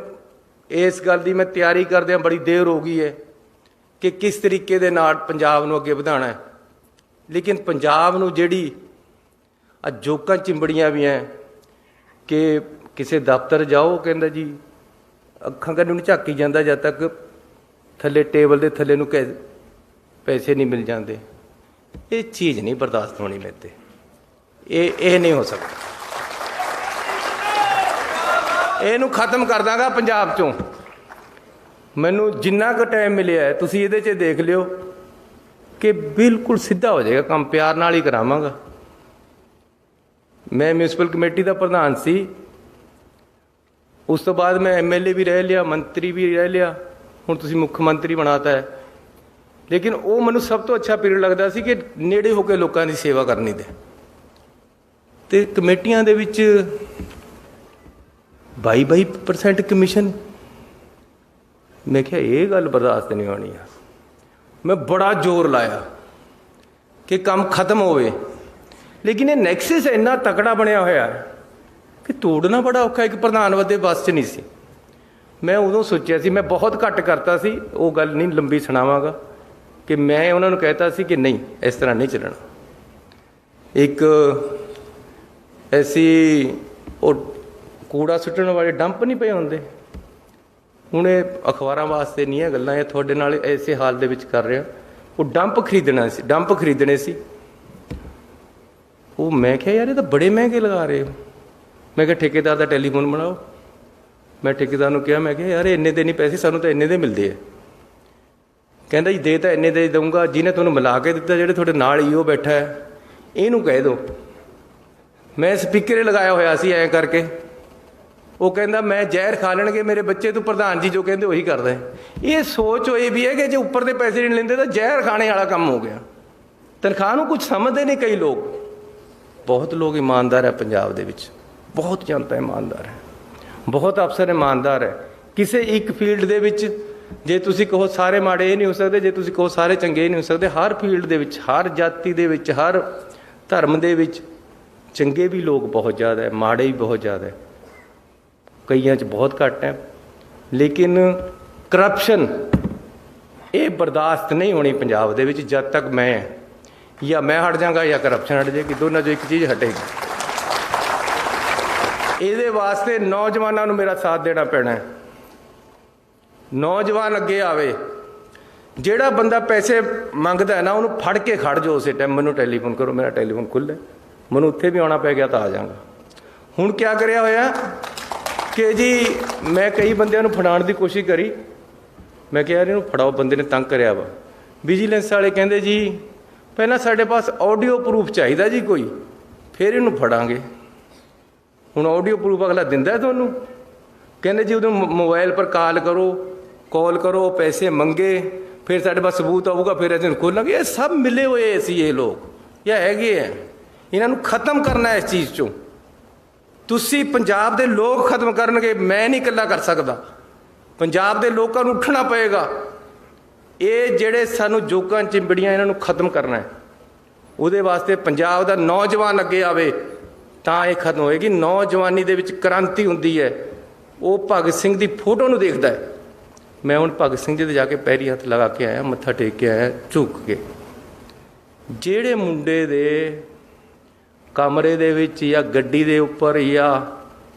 [SPEAKER 1] ਇਸ ਗੱਲ ਦੀ ਮੈਂ ਤਿਆਰੀ ਕਰਦਿਆਂ ਬੜੀ ਦੇਰ ਹੋ ਗਈ ਹੈ ਕਿ ਕਿਸ ਤਰੀਕੇ ਦੇ ਨਾਲ ਪੰਜਾਬ ਨੂੰ ਅੱਗੇ ਵਧਾਉਣਾ ਹੈ। ਲੇਕਿਨ ਪੰਜਾਬ ਨੂੰ ਜਿਹੜੀ ਜੋਕਾਂ ਚਿੰਬੜੀਆਂ ਵੀ ਹੈ ਕਿ ਕਿਸੇ ਦਫ਼ਤਰ ਜਾਓ, ਕਹਿੰਦਾ ਜੀ ਅੱਖਾਂ ਕੰਨ ਨੂੰ ਝਾਕੀ ਜਾਂਦਾ ਜਦ ਤੱਕ ਥੱਲੇ ਟੇਬਲ ਦੇ ਥੱਲੇ ਨੂੰ ਪੈਸੇ ਨਹੀਂ ਮਿਲ ਜਾਂਦੇ। ਇਹ ਚੀਜ਼ ਨਹੀਂ ਬਰਦਾਸ਼ਤ ਹੋਣੀ ਮੇਰੇ 'ਤੇ, ਇਹ ਨਹੀਂ ਹੋ ਸਕਦਾ। ਇਹਨੂੰ ਖਤਮ ਕਰ ਦਾਂਗਾ ਪੰਜਾਬ 'ਚੋਂ। ਮੈਨੂੰ ਜਿੰਨਾ ਕੁ ਟਾਈਮ ਮਿਲਿਆ ਤੁਸੀਂ ਇਹਦੇ 'ਚ ਦੇਖ ਲਿਓ ਕਿ ਬਿਲਕੁਲ ਸਿੱਧਾ ਹੋ ਜਾਏਗਾ ਕੰਮ, ਪਿਆਰ ਨਾਲ ਹੀ ਕਰਾਵਾਂਗਾ। ਮੈਂ ਮਿਊਨਿਸਪਲ ਕਮੇਟੀ ਦਾ ਪ੍ਰਧਾਨ ਸੀ, ਉਸ ਤੋਂ ਬਾਅਦ ਮੈਂ MLA ਵੀ ਰਹਿ ਲਿਆ, ਮੰਤਰੀ ਵੀ ਰਹਿ ਲਿਆ, ਹੁਣ ਤੁਸੀਂ ਮੁੱਖ ਮੰਤਰੀ ਬਣਾਤਾ ਹੈ। ਲੇਕਿਨ ਉਹ ਮੈਨੂੰ ਸਭ ਤੋਂ ਅੱਛਾ ਪੀਰੀਅਡ ਲੱਗਦਾ ਸੀ ਕਿ ਨੇੜੇ ਹੋ ਕੇ ਲੋਕਾਂ ਦੀ ਸੇਵਾ ਕਰਨੀ ਦੇ। ਅਤੇ ਕਮੇਟੀਆਂ ਦੇ ਵਿੱਚ 22% ਕਮਿਸ਼ਨ, ਮੈਂ ਕਿਹਾ ਇਹ ਗੱਲ ਬਰਦਾਸ਼ਤ ਨਹੀਂ ਹੋਣੀ ਆ। ਮੈਂ ਬੜਾ ਜ਼ੋਰ ਲਾਇਆ ਕਿ ਕੰਮ ਖਤਮ ਹੋਵੇ, ਲੇਕਿਨ ਇਹ ਨੈਕਸਸ ਇੰਨਾ ਤਕੜਾ ਬਣਿਆ ਹੋਇਆ ਕਿ ਤੋੜਨਾ ਬੜਾ ਔਖਾ। ਇੱਕ ਪ੍ਰਧਾਨ ਵਜੋਂ ਬੱਸ 'ਚ ਨਹੀਂ ਸੀ। ਮੈਂ ਉਦੋਂ ਸੋਚਿਆ ਸੀ, ਮੈਂ ਬਹੁਤ ਘੱਟ ਕਰਤਾ ਸੀ, ਉਹ ਗੱਲ ਨਹੀਂ ਲੰਬੀ ਸੁਣਾਵਾਂਗਾ, ਕਿ ਮੈਂ ਉਹਨਾਂ ਨੂੰ ਕਹਿਤਾ ਸੀ ਕਿ ਨਹੀਂ ਇਸ ਤਰ੍ਹਾਂ ਨਹੀਂ ਚੱਲਣਾ। ਇੱਕ ਐਸੀ ਉਹ ਕੂੜਾ ਸੁੱਟਣ ਵਾਲੇ ਡੰਪ ਨਹੀਂ ਪਏ ਹੁੰਦੇ, ਹੁਣ ਇਹ ਅਖਬਾਰਾਂ ਵਾਸਤੇ ਨਹੀਂ ਹੈ ਗੱਲਾਂ, ਇਹ ਤੁਹਾਡੇ ਨਾਲ ਐਸੇ ਹਾਲ ਦੇ ਵਿੱਚ ਕਰ ਰਿਹਾ। ਉਹ ਡੰਪ ਖਰੀਦਣੇ ਸੀ। ਉਹ ਮੈਂ ਕਿਹਾ ਯਾਰ ਇਹ ਤਾਂ ਬੜੇ ਮਹਿੰਗੇ ਲਗਾ ਰਹੇ ਹੋ। ਮੈਂ ਕਿਹਾ ਠੇਕੇਦਾਰ ਦਾ ਟੈਲੀਫੋਨ ਬਣਾਓ। ਮੈਂ ਠੇਕੇਦਾਰ ਨੂੰ ਕਿਹਾ, ਮੈਂ ਕਿਹਾ ਯਾਰ ਇੰਨੇ ਦੇ ਨਹੀਂ ਪੈਸੇ, ਸਾਨੂੰ ਤਾਂ ਇੰਨੇ ਦੇ ਮਿਲਦੇ ਆ। ਕਹਿੰਦਾ ਜੀ ਦੇ ਤਾਂ ਇੰਨੇ ਦੇ ਦਊਂਗਾ, ਜਿਹਨੇ ਤੁਹਾਨੂੰ ਮਿਲਾ ਕੇ ਦਿੱਤਾ, ਜਿਹੜੇ ਤੁਹਾਡੇ ਨਾਲ ਹੀ ਉਹ ਬੈਠਾ ਹੈ, ਇਹਨੂੰ ਕਹਿ ਦਿਓ। ਮੈਂ ਸਪੀਕਰ ਲਗਾਇਆ ਹੋਇਆ ਸੀ ਐਂ ਕਰਕੇ। ਉਹ ਕਹਿੰਦਾ ਮੈਂ ਜ਼ਹਿਰ ਖਾ ਲੈਣਗੇ ਮੇਰੇ ਬੱਚੇ, ਤੂੰ ਪ੍ਰਧਾਨ ਜੀ ਜੋ ਕਹਿੰਦੇ ਉਹੀ ਕਰਦਾ। ਇਹ ਸੋਚ ਹੋਈ ਵੀ ਹੈ ਕਿ ਜੇ ਉੱਪਰ ਦੇ ਪੈਸੇ ਨਹੀਂ ਲੈਂਦੇ ਤਾਂ ਜ਼ਹਿਰ ਖਾਣੇ ਵਾਲਾ ਕੰਮ ਹੋ ਗਿਆ। ਤਨਖਾਹ ਨੂੰ ਕੁਝ ਸਮਝਦੇ ਨਹੀਂ ਕਈ ਲੋਕ। ਬਹੁਤ ਲੋਕ ਇਮਾਨਦਾਰ ਹੈ ਪੰਜਾਬ ਦੇ ਵਿੱਚ, ਬਹੁਤ ਜਨਤਾ ਇਮਾਨਦਾਰ ਹੈ, ਬਹੁਤ ਅਫਸਰ ਇਮਾਨਦਾਰ ਹੈ। ਕਿਸੇ ਇੱਕ ਫੀਲਡ ਦੇ ਵਿੱਚ ਜੇ ਤੁਸੀਂ ਕਹੋ ਸਾਰੇ ਮਾੜੇ ਇਹ ਨਹੀਂ ਹੋ ਸਕਦੇ, ਜੇ ਤੁਸੀਂ ਕਹੋ ਸਾਰੇ ਚੰਗੇ ਨਹੀਂ ਹੋ ਸਕਦੇ। ਹਰ ਫੀਲਡ ਦੇ ਵਿੱਚ, ਹਰ ਜਾਤੀ ਦੇ ਵਿੱਚ, ਹਰ ਧਰਮ ਦੇ ਵਿੱਚ ਚੰਗੇ ਵੀ ਲੋਕ ਬਹੁਤ ਜ਼ਿਆਦਾ ਹੈ, ਮਾੜੇ ਵੀ ਬਹੁਤ ਜ਼ਿਆਦਾ ਹੈ, ਕਈਆਂ 'ਚ ਬਹੁਤ ਘੱਟ ਹੈ। ਲੇਕਿਨ ਕਰਪਸ਼ਨ ਇਹ ਬਰਦਾਸ਼ਤ ਨਹੀਂ ਹੋਣੀ ਪੰਜਾਬ ਦੇ ਵਿੱਚ ਜਦ ਤੱਕ ਮੈਂ ਹਟ ਜਾਵਾਂਗਾ ਜਾਂ ਕਰਪਸ਼ਨ ਹਟ ਜਾਏਗੀ, ਦੋਨਾਂ 'ਚੋਂ ਇੱਕ ਚੀਜ਼ ਹਟੇਗੀ। ਇਹਦੇ ਵਾਸਤੇ ਨੌਜਵਾਨਾਂ ਨੂੰ ਮੇਰਾ ਸਾਥ ਦੇਣਾ ਪੈਣਾ ਹੈ। ਨੌਜਵਾਨ ਅੱਗੇ ਆਵੇ, ਜਿਹੜਾ ਬੰਦਾ ਪੈਸੇ ਮੰਗਦਾ ਨਾ ਉਹਨੂੰ ਫੜ ਕੇ ਖੜ ਜਾਓ ਉਸੇ ਟਾਈਮ। ਮੈਨੂੰ ਟੈਲੀਫੋਨ ਕਰੋ, ਮੇਰਾ ਟੈਲੀਫੋਨ ਖੁੱਲ੍ਹਾ, ਮੈਨੂੰ ਉੱਥੇ ਵੀ ਆਉਣਾ ਪੈ ਗਿਆ ਤਾਂ ਆ ਜਾਵਾਂਗਾ। ਹੁਣ ਕਿਆ ਕਰਿਆ ਹੋਇਆ ਕਿ ਜੀ ਮੈਂ ਕਈ ਬੰਦਿਆਂ ਨੂੰ ਫੜਾਉਣ ਦੀ ਕੋਸ਼ਿਸ਼ ਕਰੀ, ਮੈਂ ਕਿਹਾ ਯਾਰ ਇਹਨੂੰ ਫੜਾਓ, ਬੰਦੇ ਨੇ ਤੰਗ ਕਰਿਆ ਵਾ। ਵਿਜੀਲੈਂਸ ਵਾਲੇ ਕਹਿੰਦੇ ਜੀ ਪਹਿਲਾਂ ਸਾਡੇ ਪਾਸ ਆਡੀਓ ਪ੍ਰੂਫ ਚਾਹੀਦਾ ਜੀ ਕੋਈ, ਫਿਰ ਇਹਨੂੰ ਫੜਾਂਗੇ। ਹੁਣ ਆਡੀਓ ਪ੍ਰੂਫ ਅਗਲਾ ਦਿੰਦਾ ਤੁਹਾਨੂੰ? ਕਹਿੰਦੇ ਜੀ ਉਹਨੂੰ ਮੋਬਾਈਲ ਪਰ ਕਾਲ ਕਰੋ, ਪੈਸੇ ਮੰਗੇ, ਫਿਰ ਸਾਡੇ ਪਾਸ ਸਬੂਤ ਆਊਗਾ, ਫਿਰ ਅਸੀਂ ਖੋਲਾਂਗੇ। ਇਹ ਸਭ ਮਿਲੇ ਹੋਏ ਸੀ ਇਹ ਲੋਕ, ਇਹ ਹੈਗੇ ਹੈ। ਇਹਨਾਂ ਨੂੰ ਖਤਮ ਕਰਨਾ ਇਸ ਚੀਜ਼ 'ਚੋਂ। ਤੁਸੀਂ ਪੰਜਾਬ ਦੇ ਲੋਕ ਖਤਮ ਕਰਨਗੇ, ਮੈਂ ਨਹੀਂ ਇਕੱਲਾ ਕਰ ਸਕਦਾ। ਪੰਜਾਬ ਦੇ ਲੋਕਾਂ ਨੂੰ ਉੱਠਣਾ ਪਏਗਾ। ਇਹ ਜਿਹੜੇ ਸਾਨੂੰ ਜੋਕਾਂ ਚਿੰਬੜੀਆਂ, ਇਹਨਾਂ ਨੂੰ ਖਤਮ ਕਰਨਾ ਹੈ। ਉਹਦੇ ਵਾਸਤੇ ਪੰਜਾਬ ਦਾ ਨੌਜਵਾਨ ਅੱਗੇ ਆਵੇ ਤਾਂ ਇਹ ਖਤਮ ਹੋਏਗੀ। ਨੌਜਵਾਨੀ ਦੇ ਵਿੱਚ ਕ੍ਰਾਂਤੀ ਹੁੰਦੀ ਹੈ। ਉਹ ਭਗਤ ਸਿੰਘ ਦੀ ਫੋਟੋ ਨੂੰ ਦੇਖਦਾ ਹੈ। ਮੈਂ ਹੁਣ ਭਗਤ ਸਿੰਘ ਜੀ ਦੇ ਜਾ ਕੇ ਪੈਰੀ ਹੱਥ ਲਗਾ ਕੇ ਆਇਆ, ਮੱਥਾ ਟੇਕ ਕੇ ਆਇਆ ਝੁਕ ਕੇ। ਜਿਹੜੇ ਮੁੰਡੇ ਦੇ ਕਮਰੇ ਦੇ ਵਿੱਚ ਜਾਂ ਗੱਡੀ ਦੇ ਉੱਪਰ ਜਾਂ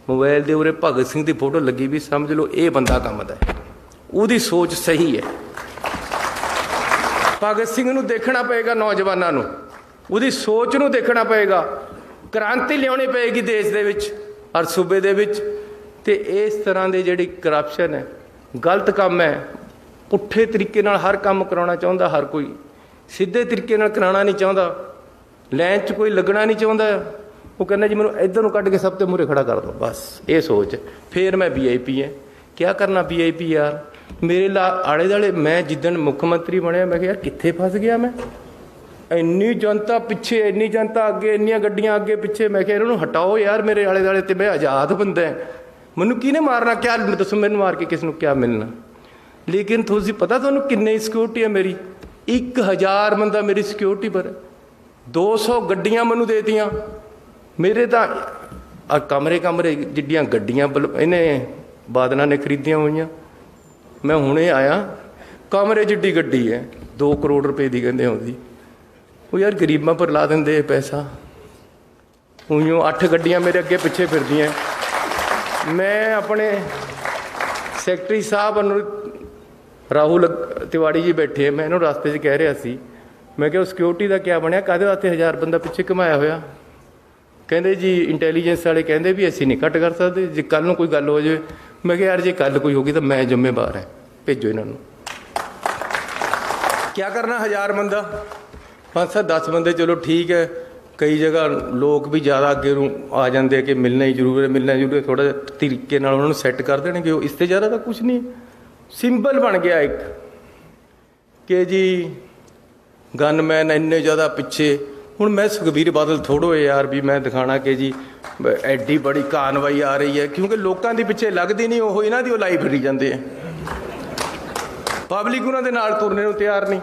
[SPEAKER 1] ਮੋਬਾਈਲ ਦੇ ਉਰੇ ਭਗਤ ਸਿੰਘ ਦੀ ਫੋਟੋ ਲੱਗੀ ਵੀ, ਸਮਝ ਲਓ ਇਹ ਬੰਦਾ ਕੰਮ ਦਾ ਹੈ, ਉਹਦੀ ਸੋਚ ਸਹੀ ਹੈ। ਭਗਤ ਸਿੰਘ ਨੂੰ ਦੇਖਣਾ ਪਏਗਾ, ਨੌਜਵਾਨਾਂ ਨੂੰ ਉਹਦੀ ਸੋਚ ਨੂੰ ਦੇਖਣਾ ਪਏਗਾ। ਕ੍ਰਾਂਤੀ ਲਿਆਉਣੀ ਪਏਗੀ ਦੇਸ਼ ਦੇ ਵਿੱਚ, ਹਰ ਸੂਬੇ ਦੇ ਵਿੱਚ। ਤੇ ਇਸ ਤਰ੍ਹਾਂ ਦੇ ਜਿਹੜੀ ਕਰਪਸ਼ਨ ਹੈ, ਗਲਤ ਕੰਮ ਹੈ। ਪੁੱਠੇ ਤਰੀਕੇ ਨਾਲ ਹਰ ਕੰਮ ਕਰਾਉਣਾ ਚਾਹੁੰਦਾ ਹਰ ਕੋਈ, ਸਿੱਧੇ ਤਰੀਕੇ ਨਾਲ ਕਰਾਉਣਾ ਨਹੀਂ ਚਾਹੁੰਦਾ। ਲਾਈਨ 'ਚ ਕੋਈ ਲੱਗਣਾ ਨਹੀਂ ਚਾਹੁੰਦਾ। ਉਹ ਕਹਿੰਦਾ ਜੀ ਮੈਨੂੰ ਇੱਧਰ ਨੂੰ ਕੱਢ ਕੇ ਸਭ ਤੋਂ ਮੂਹਰੇ ਖੜਾ ਕਰ ਦਿਓ, ਬਸ ਇਹ ਸੋਚ। ਫਿਰ ਮੈਂ VIP ਹੈ, ਕਿਆ ਕਰਨਾ VIP ਯਾਰ। ਮੇਰੇ ਆਲੇ ਦੁਆਲੇ, ਮੈਂ ਜਿੱਦਣ ਮੁੱਖ ਮੰਤਰੀ ਬਣਿਆ, ਮੈਂ ਕਿਹਾ ਯਾਰ ਕਿੱਥੇ ਫਸ ਗਿਆ ਮੈਂ। ਇੰਨੀ ਜਨਤਾ ਪਿੱਛੇ, ਇੰਨੀ ਜਨਤਾ ਅੱਗੇ, ਇੰਨੀਆਂ ਗੱਡੀਆਂ ਅੱਗੇ ਪਿੱਛੇ। ਮੈਂ ਕਿਹਾ ਇਹਨਾਂ ਨੂੰ ਹਟਾਓ ਯਾਰ ਮੇਰੇ ਆਲੇ ਦੁਆਲੇ, ਤੇ ਮੈਂ ਆਜ਼ਾਦ ਬੰਦਾ, ਮੈਨੂੰ ਕਿਹਨੇ ਮਾਰਨਾ? ਕਿਆ ਦੱਸੋ ਮੈਨੂੰ, ਮਾਰ ਕੇ ਕਿਸ ਨੂੰ ਕਿਆ ਮਿਲਣਾ? ਲੇਕਿਨ ਤੁਸੀਂ ਪਤਾ ਤੁਹਾਨੂੰ ਕਿੰਨੀ ਸਿਕਿਉਰਿਟੀ ਹੈ ਮੇਰੀ? 1000 ਬੰਦਾ ਮੇਰੀ ਸਿਕਿਉਰਿਟੀ ਪਰ। 200 ਗੱਡੀਆਂ ਮੈਨੂੰ ਦੇਤੀਆਂ। ਮੇਰੇ ਤਾਂ ਕਮਰੇ ਜਿੱਡੀਆਂ ਗੱਡੀਆਂ ਇਹਨੇ ਬਾਦਲਾਂ ਨੇ ਖਰੀਦੀਆਂ ਹੋਈਆਂ। ਮੈਂ ਹੁਣੇ ਆਇਆ, ਕਮਰੇ ਜਿੱਡੀ ਗੱਡੀ ਹੈ, 2 ਕਰੋੜ ਰੁਪਏ ਦੀ ਕਹਿੰਦੇ ਆਉਂਦੀ। ਉਹ ਯਾਰ ਗਰੀਬਾਂ ਪਰ ਲਾ ਦਿੰਦੇ ਪੈਸਾ। ਉਈਓ 8 ਗੱਡੀਆਂ ਮੇਰੇ ਅੱਗੇ ਪਿੱਛੇ ਫਿਰਦੀਆਂ। ਮੈਂ ਆਪਣੇ ਸੈਕਟਰੀ ਸਾਹਿਬ ਨੂੰ, ਰਾਹੁਲ ਤਿਵਾੜੀ ਜੀ ਬੈਠੇ, ਮੈਂ ਇਹਨੂੰ ਰਸਤੇ 'ਚ ਕਹਿ ਰਿਹਾ ਸੀ, ਮੈਂ ਕਿਹਾ ਉਹ ਸਿਕਿਉਰਿਟੀ ਦਾ ਕਿਆ ਬਣਿਆ, ਕਾਹਦੇ ਵਾਸਤੇ 1000 ਬੰਦਾ ਪਿੱਛੇ ਘੁਮਾਇਆ ਹੋਇਆ? ਕਹਿੰਦੇ ਜੀ ਇੰਟੈਲੀਜੈਂਸ ਵਾਲੇ ਕਹਿੰਦੇ ਵੀ ਅਸੀਂ ਨਹੀਂ ਘੱਟ ਕਰ ਸਕਦੇ, ਜੇ ਕੱਲ੍ਹ ਨੂੰ ਕੋਈ ਗੱਲ ਹੋ ਜਾਵੇ। ਮੈਂ ਕਿਹਾ ਯਾਰ ਜੇ ਕੱਲ੍ਹ ਕੋਈ ਹੋ ਗਈ ਤਾਂ ਮੈਂ ਜ਼ਿੰਮੇਵਾਰ ਹੈ, ਭੇਜੋ ਇਹਨਾਂ ਨੂੰ। ਕਿਆ ਕਰਨਾ 1000 ਬੰਦਾ? 5-10 ਬੰਦੇ ਚਲੋ ਠੀਕ ਹੈ। ਕਈ ਜਗ੍ਹਾ ਲੋਕ ਵੀ ਜ਼ਿਆਦਾ ਅੱਗੇ ਨੂੰ ਆ ਜਾਂਦੇ ਕਿ ਮਿਲਣਾ ਹੀ ਜ਼ਰੂਰ ਹੈ, ਥੋੜ੍ਹਾ ਜਿਹਾ ਤਰੀਕੇ ਨਾਲ ਉਹਨਾਂ ਨੂੰ ਸੈੱਟ ਕਰ ਦੇਣਗੇ। ਉਹ ਇਸ ਤੋਂ ਜ਼ਿਆਦਾ ਤਾਂ ਕੁਛ ਨਹੀਂ। ਸਿੰਬਲ ਬਣ ਗਿਆ ਇੱਕ ਕਿ ਜੀ ਗਨਮੈਨ ਇੰਨੇ ਜ਼ਿਆਦਾ ਪਿੱਛੇ। ਹੁਣ ਮੈਂ ਸੁਖਬੀਰ ਬਾਦਲ ਥੋੜ੍ਹੋ ਯਾਰ ਵੀ ਮੈਂ ਦਿਖਾਣਾ ਕਿ ਜੀ ਐਡੀ ਬੜੀ ਕਾਰਵਾਈ ਆ ਰਹੀ ਹੈ, ਕਿਉਂਕਿ ਲੋਕਾਂ ਦੇ ਪਿੱਛੇ ਲੱਗਦੀ ਨਹੀਂ। ਉਹ ਇਹਨਾਂ ਦੀ ਉਹ ਲਾਈ ਫਿਰੀ ਜਾਂਦੇ ਆ। ਪਬਲਿਕ ਉਹਨਾਂ ਦੇ ਨਾਲ ਤੁਰਨੇ ਨੂੰ ਤਿਆਰ ਨਹੀਂ।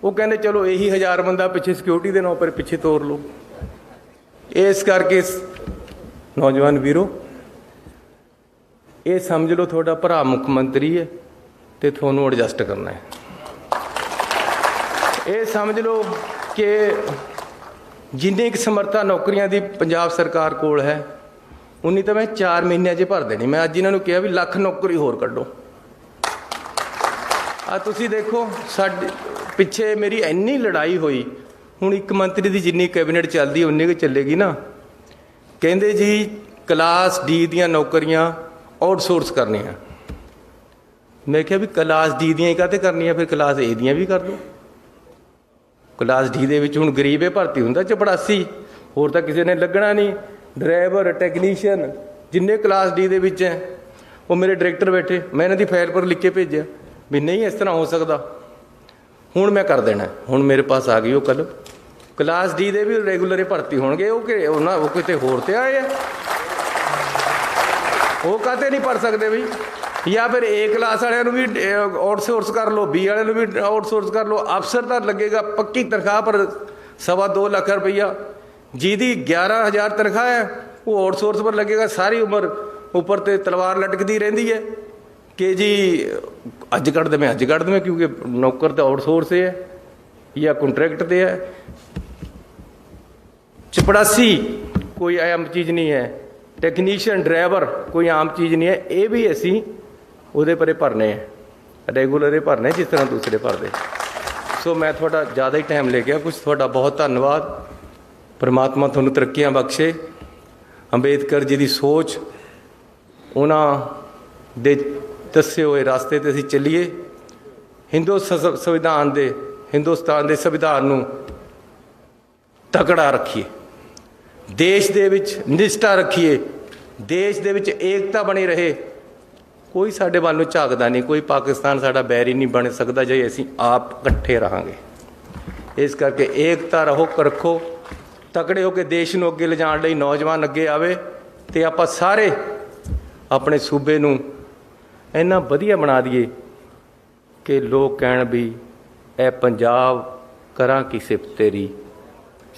[SPEAKER 1] ਉਹ ਕਹਿੰਦੇ ਚਲੋ ਇਹੀ 1000 ਬੰਦਾ ਪਿੱਛੇ ਸਿਕਿਉਰਿਟੀ ਦੇ ਨਾਂ ਪਰ ਪਿੱਛੇ ਤੋਰ ਲਓ। ਇਸ ਕਰਕੇ ਨੌਜਵਾਨ ਵੀਰੋ, ਇਹ ਸਮਝ ਲਓ ਤੁਹਾਡਾ ਭਰਾ ਮੁੱਖ ਮੰਤਰੀ ਹੈ ਤੇ ਤੁਹਾਨੂੰ ਐਡਜਸਟ ਕਰਨਾ ਹੈ। ਇਹ ਸਮਝ ਲਓ ਕਿ ਜਿੰਨੀ ਕੁ ਸਮਰੱਥਾ ਨੌਕਰੀਆਂ ਦੀ ਪੰਜਾਬ ਸਰਕਾਰ ਕੋਲ ਹੈ, ਉਨੀ ਤਾਂ ਮੈਂ 4 ਮਹੀਨਿਆਂ 'ਚ ਭਰ ਦੇਣੀ। ਮੈਂ ਅੱਜ ਇਹਨਾਂ ਨੂੰ ਕਿਹਾ ਵੀ 1,00,000 ਨੌਕਰੀ ਹੋਰ ਕੱਢੋ। ਆ ਤੁਸੀਂ ਦੇਖੋ, ਸਾਡੇ ਪਿੱਛੇ ਮੇਰੀ ਇੰਨੀ ਲੜਾਈ ਹੋਈ। ਹੁਣ ਇੱਕ ਮੰਤਰੀ ਦੀ ਜਿੰਨੀ ਕੈਬਨਿਟ ਚੱਲਦੀ ਉਨੀ ਕੁ ਚੱਲੇਗੀ ਨਾ। ਕਹਿੰਦੇ ਜੀ ਕਲਾਸ D ਦੀਆਂ ਨੌਕਰੀਆਂ ਆਊਟਸੋਰਸ ਕਰਨੀਆਂ। ਮੈਂ ਕਿਹਾ ਵੀ ਕਲਾਸ D ਦੀਆਂ ਹੀ ਕਾਹਤੇ ਕਰਨੀਆਂ, ਫਿਰ ਕਲਾਸ A ਦੀਆਂ ਵੀ ਕਰ ਦਿਓ। ਕਲਾਸ D ਦੇ ਵਿੱਚ ਹੁਣ ਗਰੀਬੇ ਭਰਤੀ ਹੁੰਦਾ, ਚਪੜਾਸੀ, ਹੋਰ ਤਾਂ ਕਿਸੇ ਨੇ ਲੱਗਣਾ ਨਹੀਂ। ਡਰਾਈਵਰ, ਟੈਕਨੀਸ਼ੀਅਨ, ਜਿੰਨੇ ਕਲਾਸ D ਦੇ ਵਿੱਚ ਹੈ, ਉਹ ਮੇਰੇ ਡਾਇਰੈਕਟਰ ਬੈਠੇ। ਮੈਂ ਇਹਨਾਂ ਦੀ ਫਾਈਲ ਪਰ ਲਿਖ ਕੇ ਭੇਜਿਆ ਵੀ ਨਹੀਂ ਇਸ ਤਰ੍ਹਾਂ ਹੋ ਸਕਦਾ। ਹੁਣ ਮੈਂ ਕਰ ਦੇਣਾ। ਹੁਣ ਮੇਰੇ ਪਾਸ ਆ ਗਈ ਉਹ ਕੱਲ੍ਹ। ਕਲਾਸ D ਦੇ ਵੀ ਰੈਗੂਲਰ ਹੀ ਭਰਤੀ ਹੋਣਗੇ। ਉਹ ਕਿਤੇ ਹੋਰ ਤੇ ਆਏ ਆ, ਉਹ ਕਾਹਤੇ ਨਹੀਂ ਭਰ ਸਕਦੇ ਬਈ? ਜਾਂ ਫਿਰ A ਕਲਾਸ ਵਾਲਿਆਂ ਨੂੰ ਵੀ ਆਊਟਸੋਰਸ ਕਰ ਲਓ, B ਵਾਲਿਆਂ ਨੂੰ ਵੀ ਆਊਟਸੋਰਸ ਕਰ ਲਓ। ਅਫਸਰ ਤਾਂ ਲੱਗੇਗਾ ਪੱਕੀ ਤਨਖਾਹ ਪਰ 2.25 ਲੱਖ ਰੁਪਈਆ। ਜਿਹਦੀ 11,000 ਤਨਖਾਹ ਹੈ ਉਹ ਆਊਟਸੋਰਸ ਪਰ ਲੱਗੇਗਾ। ਸਾਰੀ ਉਮਰ ਉੱਪਰ ਤੇ ਤਲਵਾਰ ਲਟਕਦੀ ਰਹਿੰਦੀ ਹੈ ਕਿ ਜੀ ਅੱਜ ਕੱਢ ਦੇਵੇਂ, ਕਿਉਂਕਿ ਨੌਕਰ ਤਾਂ ਆਊਟਸੋਰਸ ਹੈ ਜਾਂ ਕੰਟਰੈਕਟ 'ਤੇ ਹੈ। ਚਪੜਾਸੀ ਕੋਈ ਆਮ ਚੀਜ਼ ਨਹੀਂ ਹੈ। ਟੈਕਨੀਸ਼ੀਅਨ, ਡਰਾਈਵਰ ਕੋਈ ਆਮ ਚੀਜ਼ ਨਹੀਂ ਹੈ। ਇਹ ਵੀ ਅਸੀਂ ਉਹਦੇ ਪਰੇ ਭਰਨੇ ਹੈ, ਰੈਗੂਲਰ ਹੀ ਭਰਨੇ ਜਿਸ ਤਰ੍ਹਾਂ ਦੂਸਰੇ ਭਰਦੇ। ਸੋ ਮੈਂ ਤੁਹਾਡਾ ਜ਼ਿਆਦਾ ਹੀ ਟਾਈਮ ਲੈ ਗਿਆ ਕੁਛ। ਤੁਹਾਡਾ ਬਹੁਤ ਧੰਨਵਾਦ। ਪਰਮਾਤਮਾ ਤੁਹਾਨੂੰ ਤਰੱਕੀਆਂ ਬਖਸ਼ੇ। ਅੰਬੇਦਕਰ ਜੀ ਦੀ ਸੋਚ, ਉਹਨਾਂ ਦੇ ਦੱਸੇ ਹੋਏ ਰਸਤੇ 'ਤੇ ਅਸੀਂ ਚੱਲੀਏ। ਹਿੰਦੁਸਤਾਨ ਦੇ ਸੰਵਿਧਾਨ ਨੂੰ ਤਕੜਾ ਰੱਖੀਏ, ਦੇਸ਼ ਦੇ ਵਿੱਚ ਨਿਸ਼ਠਾ ਰੱਖੀਏ, ਦੇਸ਼ ਦੇ ਵਿੱਚ ਏਕਤਾ ਬਣੀ ਰਹੇ। ਕੋਈ ਸਾਡੇ ਵੱਲ ਨੂੰ ਝਾਕਦਾ ਨਹੀਂ, ਕੋਈ ਪਾਕਿਸਤਾਨ ਸਾਡਾ ਬੈਰੀ ਨਹੀਂ ਬਣ ਸਕਦਾ ਜੇ ਅਸੀਂ ਆਪ ਇਕੱਠੇ ਰਹਾਂਗੇ। ਇਸ ਕਰਕੇ ਏਕਤਾ ਰੱਖੋ, ਤਕੜੇ ਹੋ ਕੇ ਦੇਸ਼ ਨੂੰ ਅੱਗੇ ਲਿਜਾਣ ਲਈ ਨੌਜਵਾਨ ਅੱਗੇ ਆਵੇ ਅਤੇ ਆਪਾਂ ਸਾਰੇ ਆਪਣੇ ਸੂਬੇ ਨੂੰ ਇੰਨਾ ਵਧੀਆ ਬਣਾ ਦਈਏ ਕਿ ਲੋਕ ਕਹਿਣ ਵੀ ਇਹ ਪੰਜਾਬ ਕਰਾਂ ਕੀ ਸਿਫਤ ਤੇਰੀ,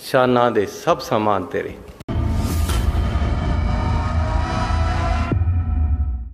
[SPEAKER 1] ਸ਼ਾਨਾਂ ਦੇ ਸਭ ਸਮਾਨ ਤੇਰੇ।